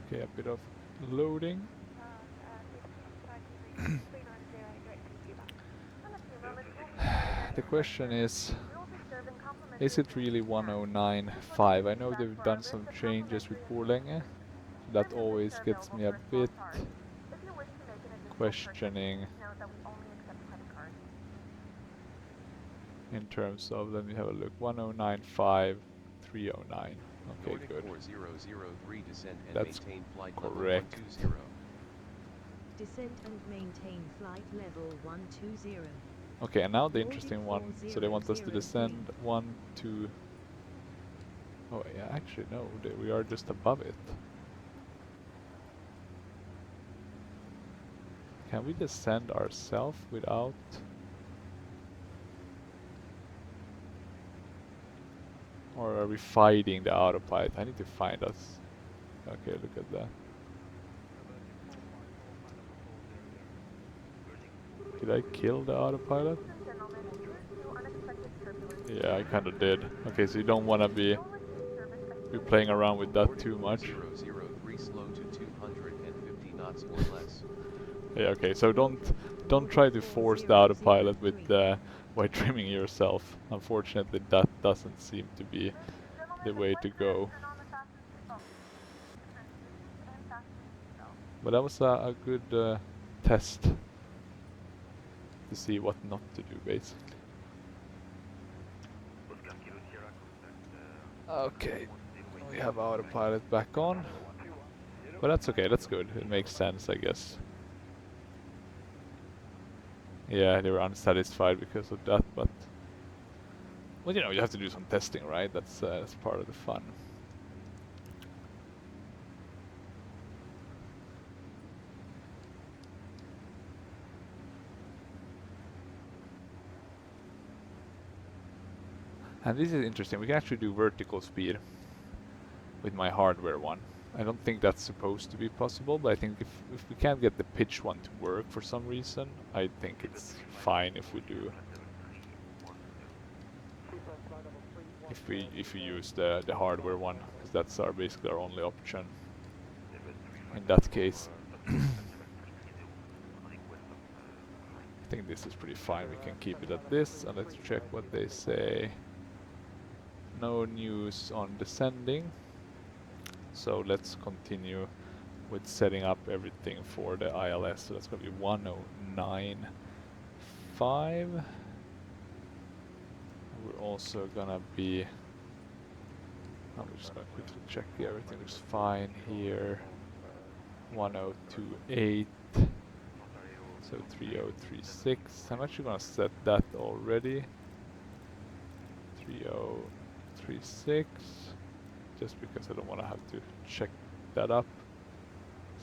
Okay, a bit of loading. The question is it really 109.5? I know they've done some changes with Borlänge. That always gets me a bit questioning in terms of, let me have a look, 109.5, 309. Okay, Nordic good. 4003 descent and That's maintain flight correct. level 120. Descent and maintain flight level 120. Okay, and now the interesting one. So they want us to descend 1, 2. Oh yeah, actually no, we are just above it. Can we descend ourselves without? Or are we fighting the autopilot? I need to find us. Okay, look at that. Did I kill the autopilot? Yeah, I kinda did. Okay, so you don't wanna be playing around with that too much. 003 slow to 250 knots or less. Yeah, okay, so don't try to force the autopilot with by trimming yourself. Unfortunately, that doesn't seem to be the way to go. But that was a good test to see what not to do, basically. Okay, we have autopilot back on. But that's okay, that's good. It makes sense, I guess. Yeah, they were unsatisfied because of that, but... Well, you know, you have to do some testing, right? That's part of the fun. And this is interesting. We can actually do vertical speed with my hardware one. I don't think that's supposed to be possible, but I think if we can't get the pitch one to work for some reason, I think it's fine if we do. If we use the hardware one, because that's basically our only option. In that case, I think this is pretty fine. We can keep it at this, and let's check what they say. No news on descending. So let's continue with setting up everything for the ILS. So that's going to be 109.5. We're also going to be... I'm just going to quickly check everything looks fine here. 102.8. So 3036. I'm actually going to set that already. 3036. Just because I don't want to have to check that up.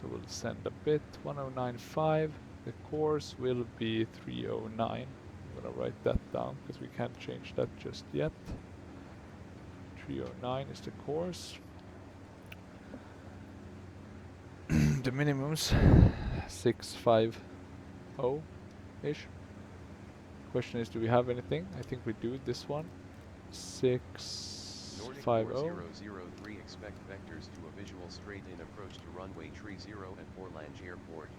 So we'll send a bit, 109.5. The course will be 309. I'm gonna write that down because we can't change that just yet. 309 is the course. The minimums 650-ish. Question is, do we have anything? I think we do this one. 6 Nordic 50. 4003 expect vectors to a visual straight-in approach to runway 30 at Orlange Airport.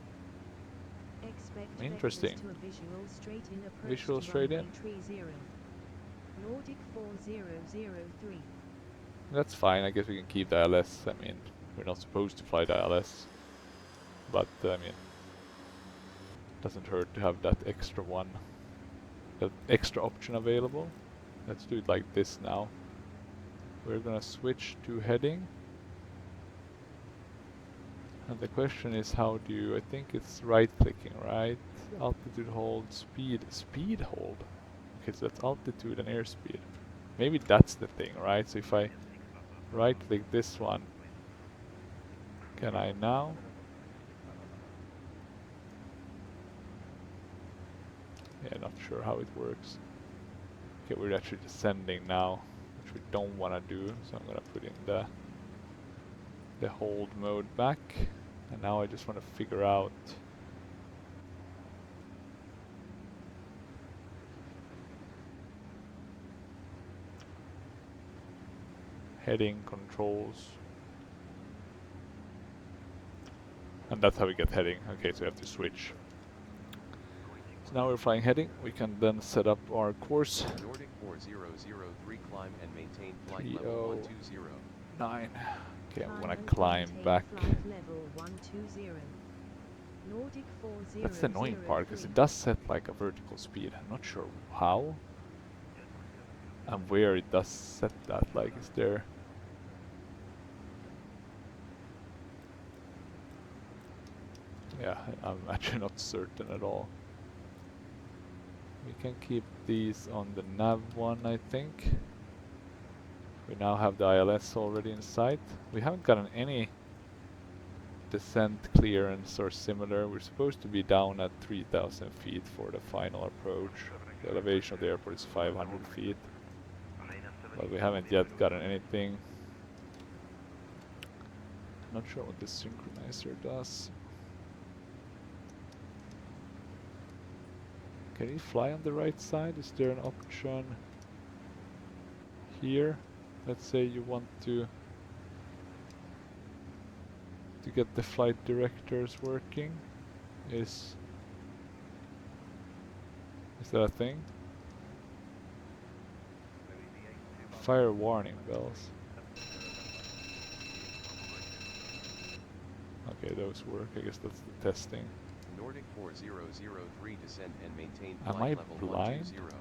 Expect Interesting. vectors to a visual straight-in approach Visual to straight runway in. 30. Nordic 4003. That's fine. I guess we can keep the ILS. I mean, we're not supposed to fly the ILS, but I mean, doesn't hurt to have that extra one, that extra option available. Let's do it like this now. We're gonna switch to heading. And the question is, how do you, I think it's right clicking, right? Altitude hold, speed hold. Okay, so that's altitude and airspeed. Maybe that's the thing, right? So if I right click this one, can I now? Yeah, not sure how it works. Okay, we're actually descending now, which we don't want to do, so I'm gonna put in the hold mode back. And now I just want to figure out heading controls. And that's how we get heading. Okay, so we have to switch. So now we're flying heading. We can then set up our course. Nordic 4003 climb and maintain flight level 120. 9. Okay, I'm gonna and climb maintain back. Flight level 120. Nordic 4003. That's the annoying part, because it does set like a vertical speed. I'm not sure how and where it does set that. Like, is there... Yeah, I'm actually not certain at all. We can keep these on the nav one, I think. We now have the ILS already in sight. We haven't gotten any descent clearance or similar. We're supposed to be down at 3,000 feet for the final approach. The elevation of the airport is 500 feet. But we haven't yet gotten anything. Not sure what this synchronizer does. Can you fly on the right side? Is there an option here? Let's say you want to get the flight directors working. Is that a thing? Fire warning bells. Okay, those work. I guess that's the testing. Nordic 4003 descend and maintain Am flight I level blind? 120.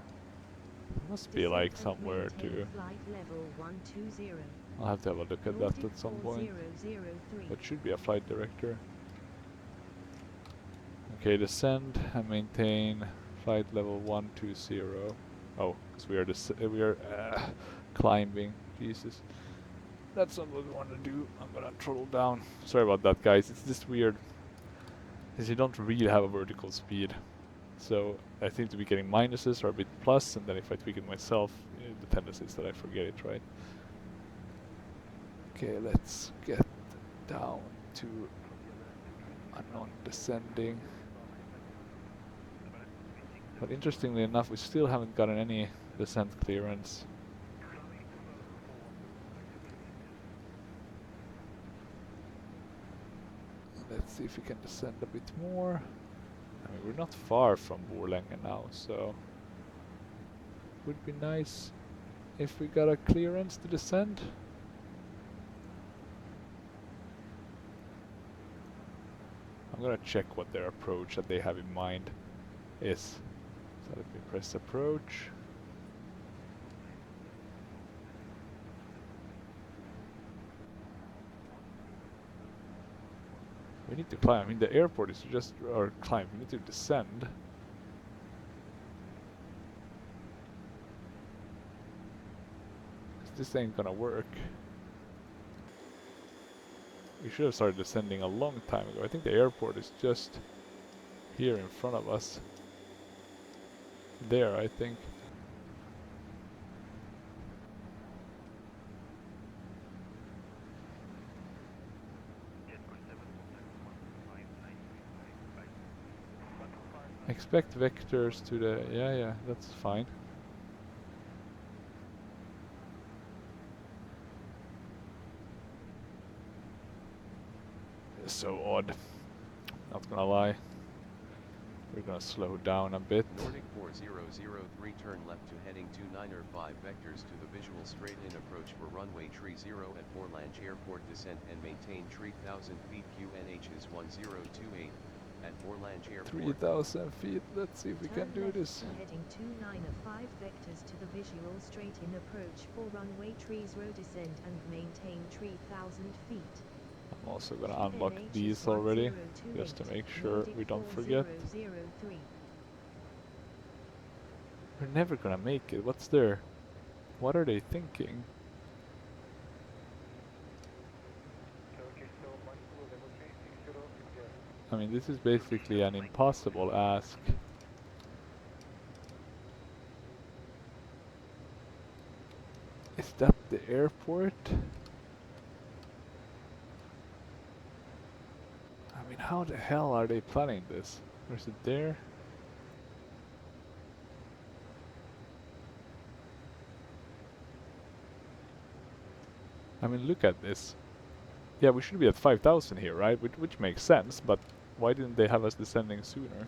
Must be like Descent and somewhere maintain to... Flight level 120. I'll have to have a look at that at some point. 4003. That should be a flight director. Okay, descend and maintain flight level 120. Oh, because we are climbing. Jesus, that's not what we want to do. I'm gonna throttle down. Sorry about that, guys. It's just weird, because you don't really have a vertical speed. So I seem to be getting minuses or a bit plus, and then if I tweak it myself, the tendency is that I forget it, right? Okay, let's get down to a non-descending. But interestingly enough, we still haven't gotten any descent clearance. Let's see if we can descend a bit more. I mean, we're not far from Borlänge now, so it would be nice if we got a clearance to descend. I'm gonna check what their approach that they have in mind is. So let me press approach. We need to climb. I mean, the airport is just, or climb. We need to descend. 'Cause this ain't gonna work. We should have started descending a long time ago. I think the airport is just here in front of us. There, I think. Expect vectors to the... Yeah, that's fine. gonna lie. We're gonna slow down a bit. Nordic 4003 turn left to heading 295 vectors to the visual straight-in approach for runway 30 at Forlange Airport descent and maintain 3,000 feet QNH is 1028 at Forlange Airport. 3,000 feet, let's see if we can Turn do left this. to heading 295 vectors to the visual straight-in approach for runway 30 descent and maintain 3,000 feet. I'm also gonna unlock these already, just to make sure we don't forget. We're never gonna make it. What's there? What are they thinking? I mean, this is basically an impossible ask. Is that the airport? I mean, how the hell are they planning this? Or is it there? I mean, look at this. Yeah, we should be at 5,000 here, right? Which makes sense, but why didn't they have us descending sooner?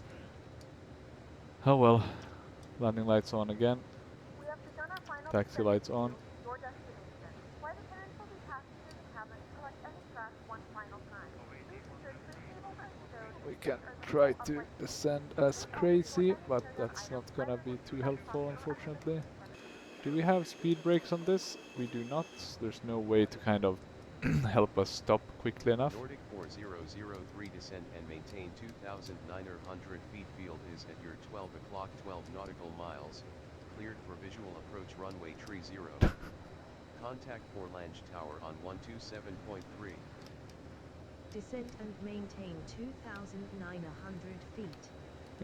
Oh well. Landing lights on again. We have begun our final Taxi descent lights to on. your destination. Flight attendants will be passing through the cabin to collect any trash one final time. Please ensure twin tables are stowed. We can try to descend as crazy, but that's not gonna be too helpful, unfortunately. Do we have speed brakes on this? We do not. There's no way to kind of help us stop quickly enough. Nordic 4003 descent and maintain 2,900 feet. Field is at your 12 o'clock 12 nautical miles. Cleared for visual approach runway 30. Contact Forlange Tower on 127.3. Descent and maintain 2,900 feet.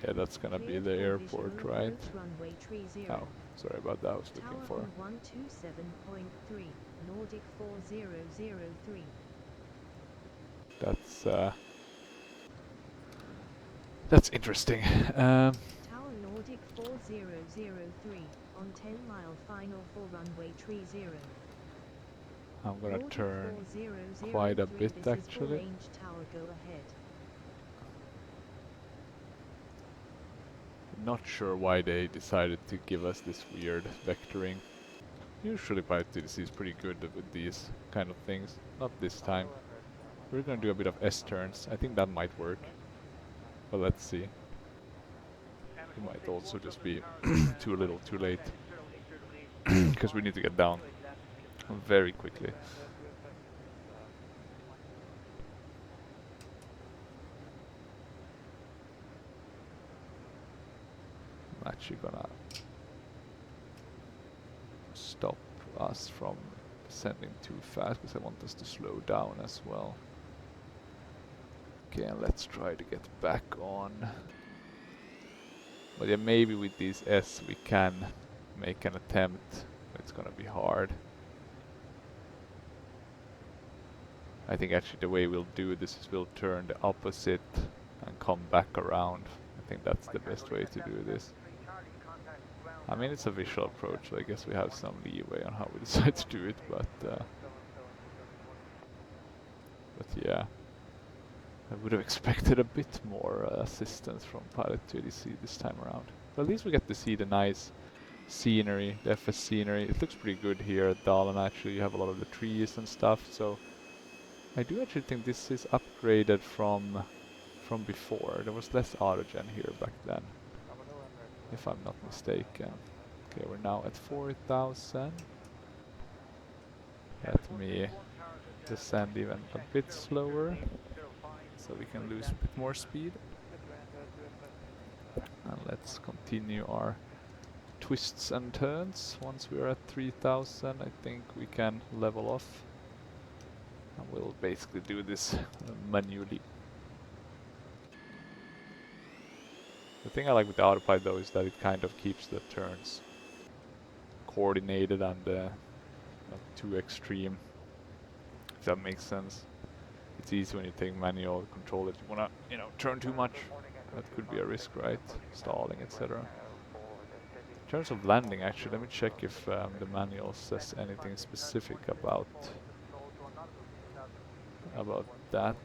Yeah, that's gonna be Cleared the for airport, visual right? approach runway 30. Oh, sorry about that, I was Tower looking for. on 127.3, Nordic 4003. That's interesting. Tower Nordic 4003, on 10-mile final for runway 30. I'm gonna Nordic turn 4003, quite a bit, this is actually. Forlange Tower, go ahead. Not sure why they decided to give us this weird vectoring. Usually Pilot TDC is pretty good with these kind of things. Not this time. We're gonna do a bit of S-turns. I think that might work. But let's see. It might also just be too little, too late. Because we need to get down very quickly. I'm actually gonna stop us from descending too fast because I want us to slow down as well. Okay, and let's try to get back on. But yeah, maybe with these S we can make an attempt. It's gonna be hard. I think actually the way we'll do this is we'll turn the opposite and come back around. I think that's the best way to do this. I mean, it's a visual approach, so I guess we have some leeway on how we decide to do it, but yeah. I would have expected a bit more assistance from Pilot 2DC this time around. But at least we get to see the nice scenery, the FS scenery. It looks pretty good here at Dalen actually. You have a lot of the trees and stuff, so I do actually think this is upgraded from before. There was less autogen here back then, if I'm not mistaken. Okay, we're now at 4,000. Let me descend even a bit slower, so we can lose a bit more speed. And let's continue our twists and turns. Once we're at 3,000, I think we can level off. And we'll basically do this manually. The thing I like with the autopilot though is that it kind of keeps the turns coordinated and not too extreme, if that makes sense. It's easy when you take manual control that you wanna, you know, turn too much. That could be a risk, right? Stalling, etc. In terms of landing, actually, let me check if the manual says anything specific about that.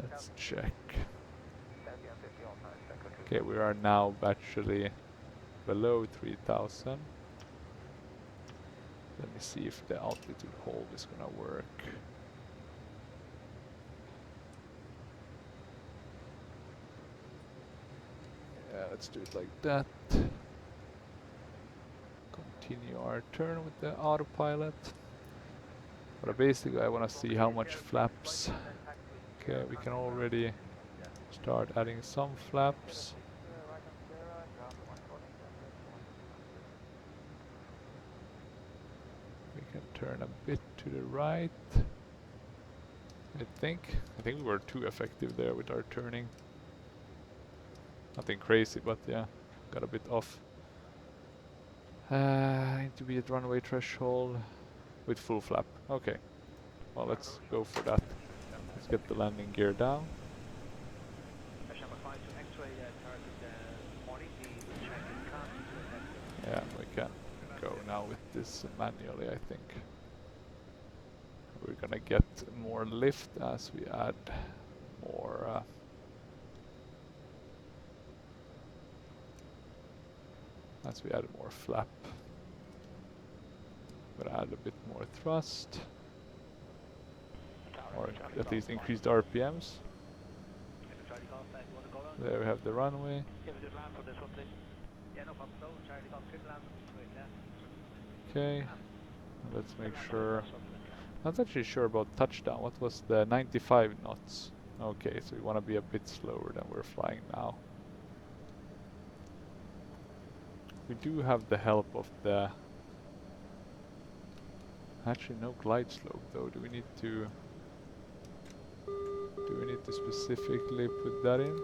Let's check. Okay, we are now actually below 3000. Let me see if the altitude hold is gonna work. Yeah, let's do it like that. Continue our turn with the autopilot. But basically I wanna see how much flaps. Okay, we can already start adding some flaps. We can turn a bit to the right. I think we were too effective there with our turning. Nothing crazy, but yeah, got a bit off. Need to be at runway threshold with full flap. Okay, well let's go for that. Let's get the landing gear down. Yeah, we can go now with this manually, I think. We're gonna get more lift as we add more flap. Gonna add a bit more thrust, or at least increase the RPMs. There we have the runway. Okay, let's make sure. Not actually sure about touchdown. What was the 95 knots? Okay, so we want to be a bit slower than we're flying now. We do have the help of the... Actually no glide slope though. Do we need to specifically put that in?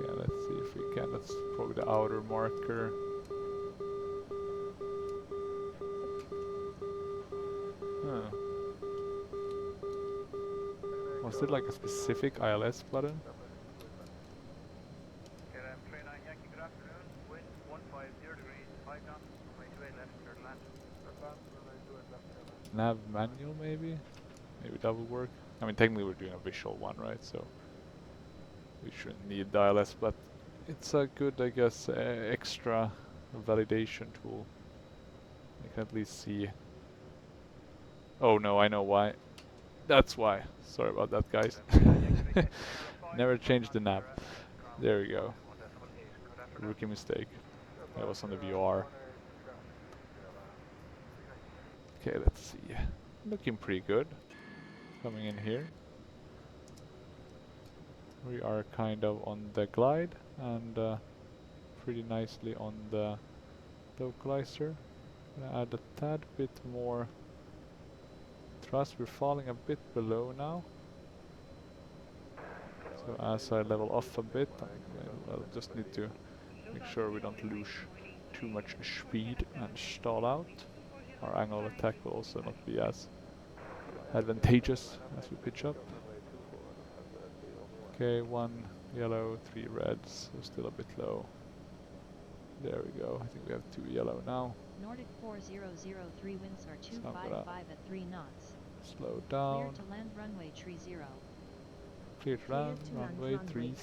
Yeah, let's see if we can. Let's probably the outer marker. Huh. Was it like a specific ILS button? Nav manual maybe? Maybe that would work. I mean technically we're doing a visual one, right? So we shouldn't need the ILS, but it's a good, I guess, extra validation tool. You can at least see. Oh no, I know why. That's why. Sorry about that, guys. Never change the nav. There we go. Rookie mistake. That was on the VR. Okay, let's see. Looking pretty good. Coming in here. We are kind of on the glide and pretty nicely on the localizer. Gonna add a tad bit more thrust. We're falling a bit below now. So as I level off a bit, I'll just need to make sure we don't lose too much speed and stall out. Our angle of attack will also not be as advantageous as we pitch up. Okay, 1 yellow, 3 reds, so still a bit low. There we go, I think we have 2 yellow now. Nordic 4003 winds are 255 at 3 knots. Slow down. Clear to land runway 30. Clear to land runway 30.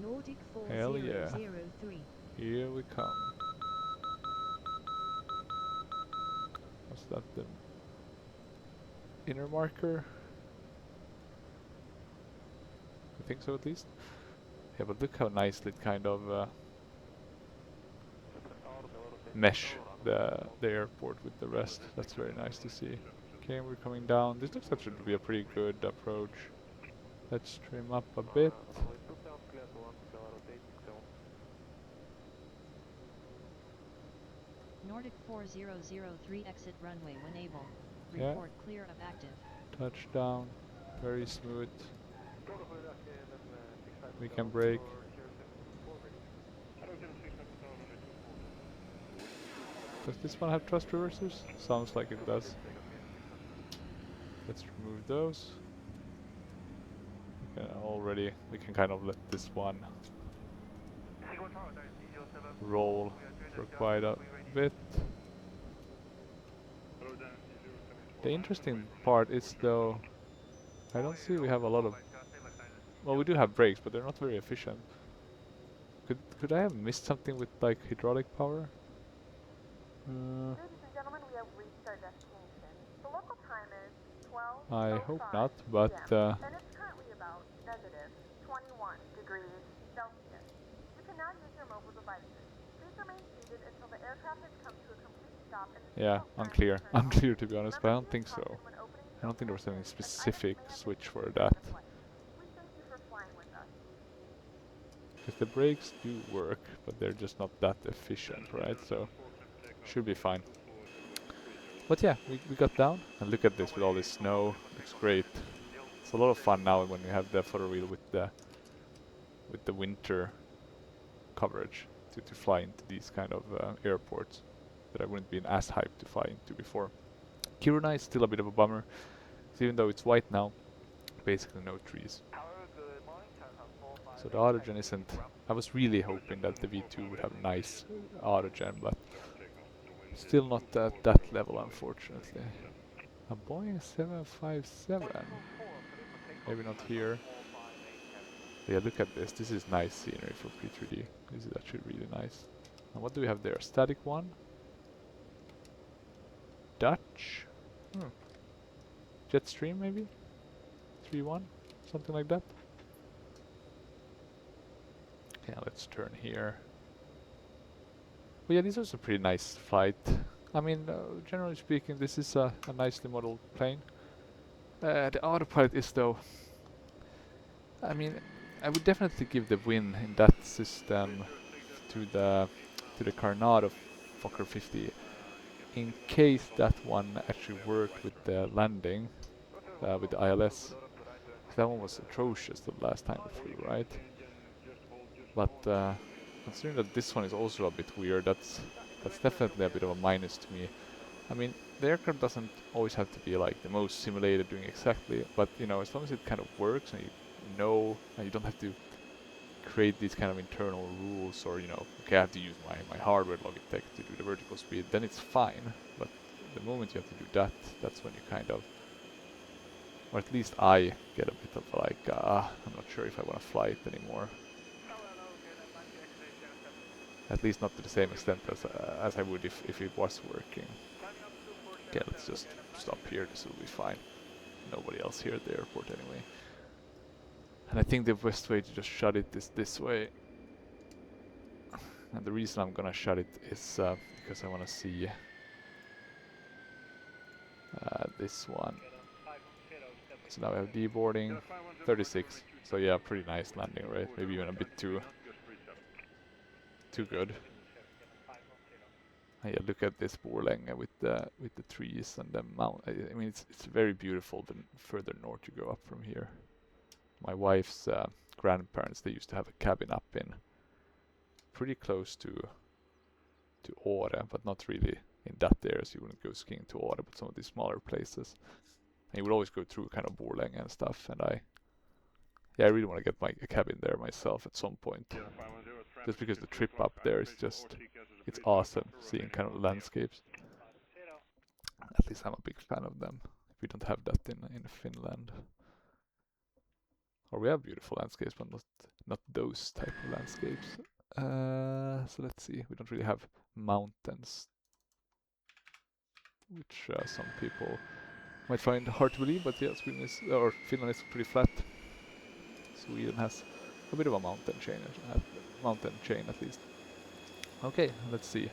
Nordic Hell yeah. 4003. Here we come. Was that the inner marker? I think so at least. Yeah, but look how nicely it kind of mesh the airport with the rest. That's very nice to see. Okay, we're coming down. This looks actually to be a pretty good approach. Let's trim up a bit. Nordic 4003 exit runway when able. Report clear of active. Touchdown. Very smooth. We can brake. Does this one have thrust reversers? Sounds like it does. Let's remove those. We can kind of let this one roll for quite a bit. The interesting part is though, I don't see we have a lot of, well we do have brakes, but they're not very efficient. Could I have missed something with like hydraulic power? Ladies and gentlemen, we have reached our destination. The local time is 12:05 I hope not, but p.m. and it's currently about -21 degrees Celsius. You can now use your mobile devices. Please remain seated until the aircraft has come to a complete stop and the yeah, seatbelt sign unclear. is turned off. Unclear to be honest, but I don't Remember to think use so. caution when opening I don't think there was any engines, as items specific may have switch for been that. damaged in flight. We thank you for flying with us. Because the brakes do work, but they're just not that efficient, right? So, should be fine. But yeah, we got down, and look at this with all this snow. Looks great. It's a lot of fun now when you have the photo reel with the winter coverage to fly into these kind of airports that I wouldn't been as hyped to fly into before. Kiruna is still a bit of a bummer, so even though it's white now, basically no trees. So the autogen isn't. I was really hoping that the V2 would have nice autogen, but still not at that level, unfortunately. A Boeing 757. Maybe not here. Yeah, look at this. This is nice scenery for P3D. This is actually really nice. And what do we have there? Static one? Dutch? Jetstream maybe? 3-1? Something like that? Yeah, let's turn here. But yeah, this was a pretty nice flight. I mean, generally speaking, this is a nicely modeled plane. The autopilot is though... I mean, I would definitely give the win in that system to the Carnado Fokker 50 in case that one actually worked with the landing with the ILS. That one was atrocious the last time it flew, right? But considering that this one is also a bit weird, that's definitely a bit of a minus to me. I mean, the aircraft doesn't always have to be like the most simulated doing exactly, but you know, as long as it kind of works and you know, and you don't have to create these kind of internal rules or, you know, okay, I have to use my hardware Logitech to do the vertical speed, then it's fine. But the moment you have to do that, that's when you kind of, or at least I get a bit of like, I'm not sure if I want to fly it anymore. At least not to the same extent as I would if it was working. Okay, let's just stop here, this will be fine. Nobody else here at the airport anyway. And I think the best way to just shut it is this way. And the reason I'm gonna shut it is because I want to see this one. So now we have deboarding, 36. So yeah, pretty nice landing rate, maybe even a bit too good. And yeah, look at this Borlänge with the trees and the mount. I mean, it's very beautiful the further north you go up from here. My wife's grandparents, they used to have a cabin up in pretty close to Åre, but not really in that area, so you wouldn't go skiing to Åre, but some of these smaller places. And you would always go through kind of Borlänge and stuff, and I really want to get a cabin there myself at some point. Just because the trip up there is just, it's awesome seeing kind of landscapes. At least I'm a big fan of them. We don't have that in Finland. Or we have beautiful landscapes, but not those type of landscapes. So let's see. We don't really have mountains, which some people might find hard to believe. But yeah, Finland is pretty flat. Sweden has a bit of a mountain chain at least. Okay, let's see.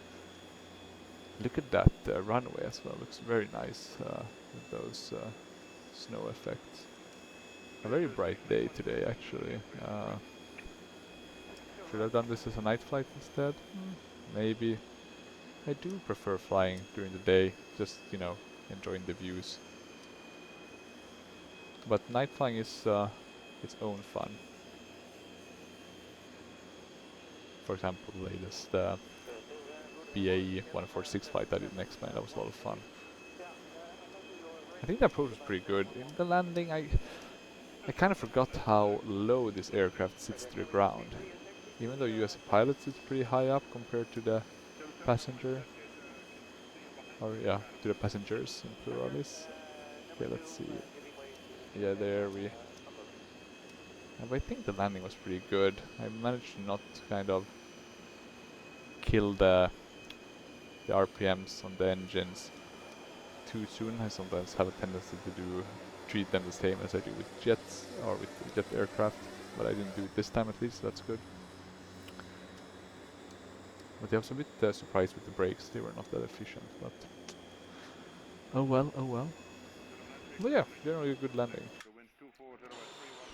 Look at that runway as well. Looks very nice with those snow effects. A very bright day today, actually. Should I have done this as a night flight instead? Maybe. I do prefer flying during the day, just, you know, enjoying the views. But night flying is its own fun. For example, the latest BAE 146 flight I did in X-Men, that was a lot of fun. I think the approach was pretty good. In the landing, I kind of forgot how low this aircraft sits to the ground. Even though you as a pilot sits pretty high up compared to the passenger. Or yeah, to the passengers in pluralis. Okay, let's see. Yeah, there we... I think the landing was pretty good. I managed to not kind of kill the RPMs on the engines too soon. I sometimes have a tendency to treat them the same as I do with jets or with jet aircraft, but I didn't do it this time at least, so that's good. But I was a bit surprised with the brakes. They were not that efficient, but oh well, oh well. But yeah, generally a good landing.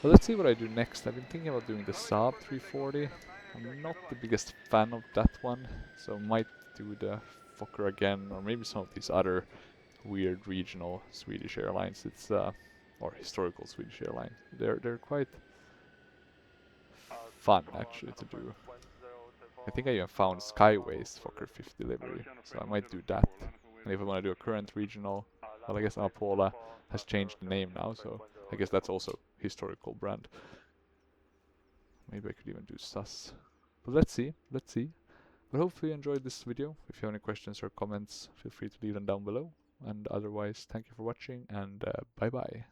Well, let's see what I do next. I've been thinking about doing the Saab 340. I'm not the biggest fan of that one, so I might do the Fokker again, or maybe some of these other weird regional Swedish airlines. It's or historical Swedish airlines. They're quite fun actually to do. I think I even found Skyway's Fokker 50 livery, so I might do that. And if I want to do a current regional, well, I guess Amapola has changed the name now, so I guess that's also historical brand. Maybe I could even do SAS. But let's see, let's see. But hopefully you enjoyed this video. If you have any questions or comments, feel free to leave them down below. And otherwise, thank you for watching, and bye bye.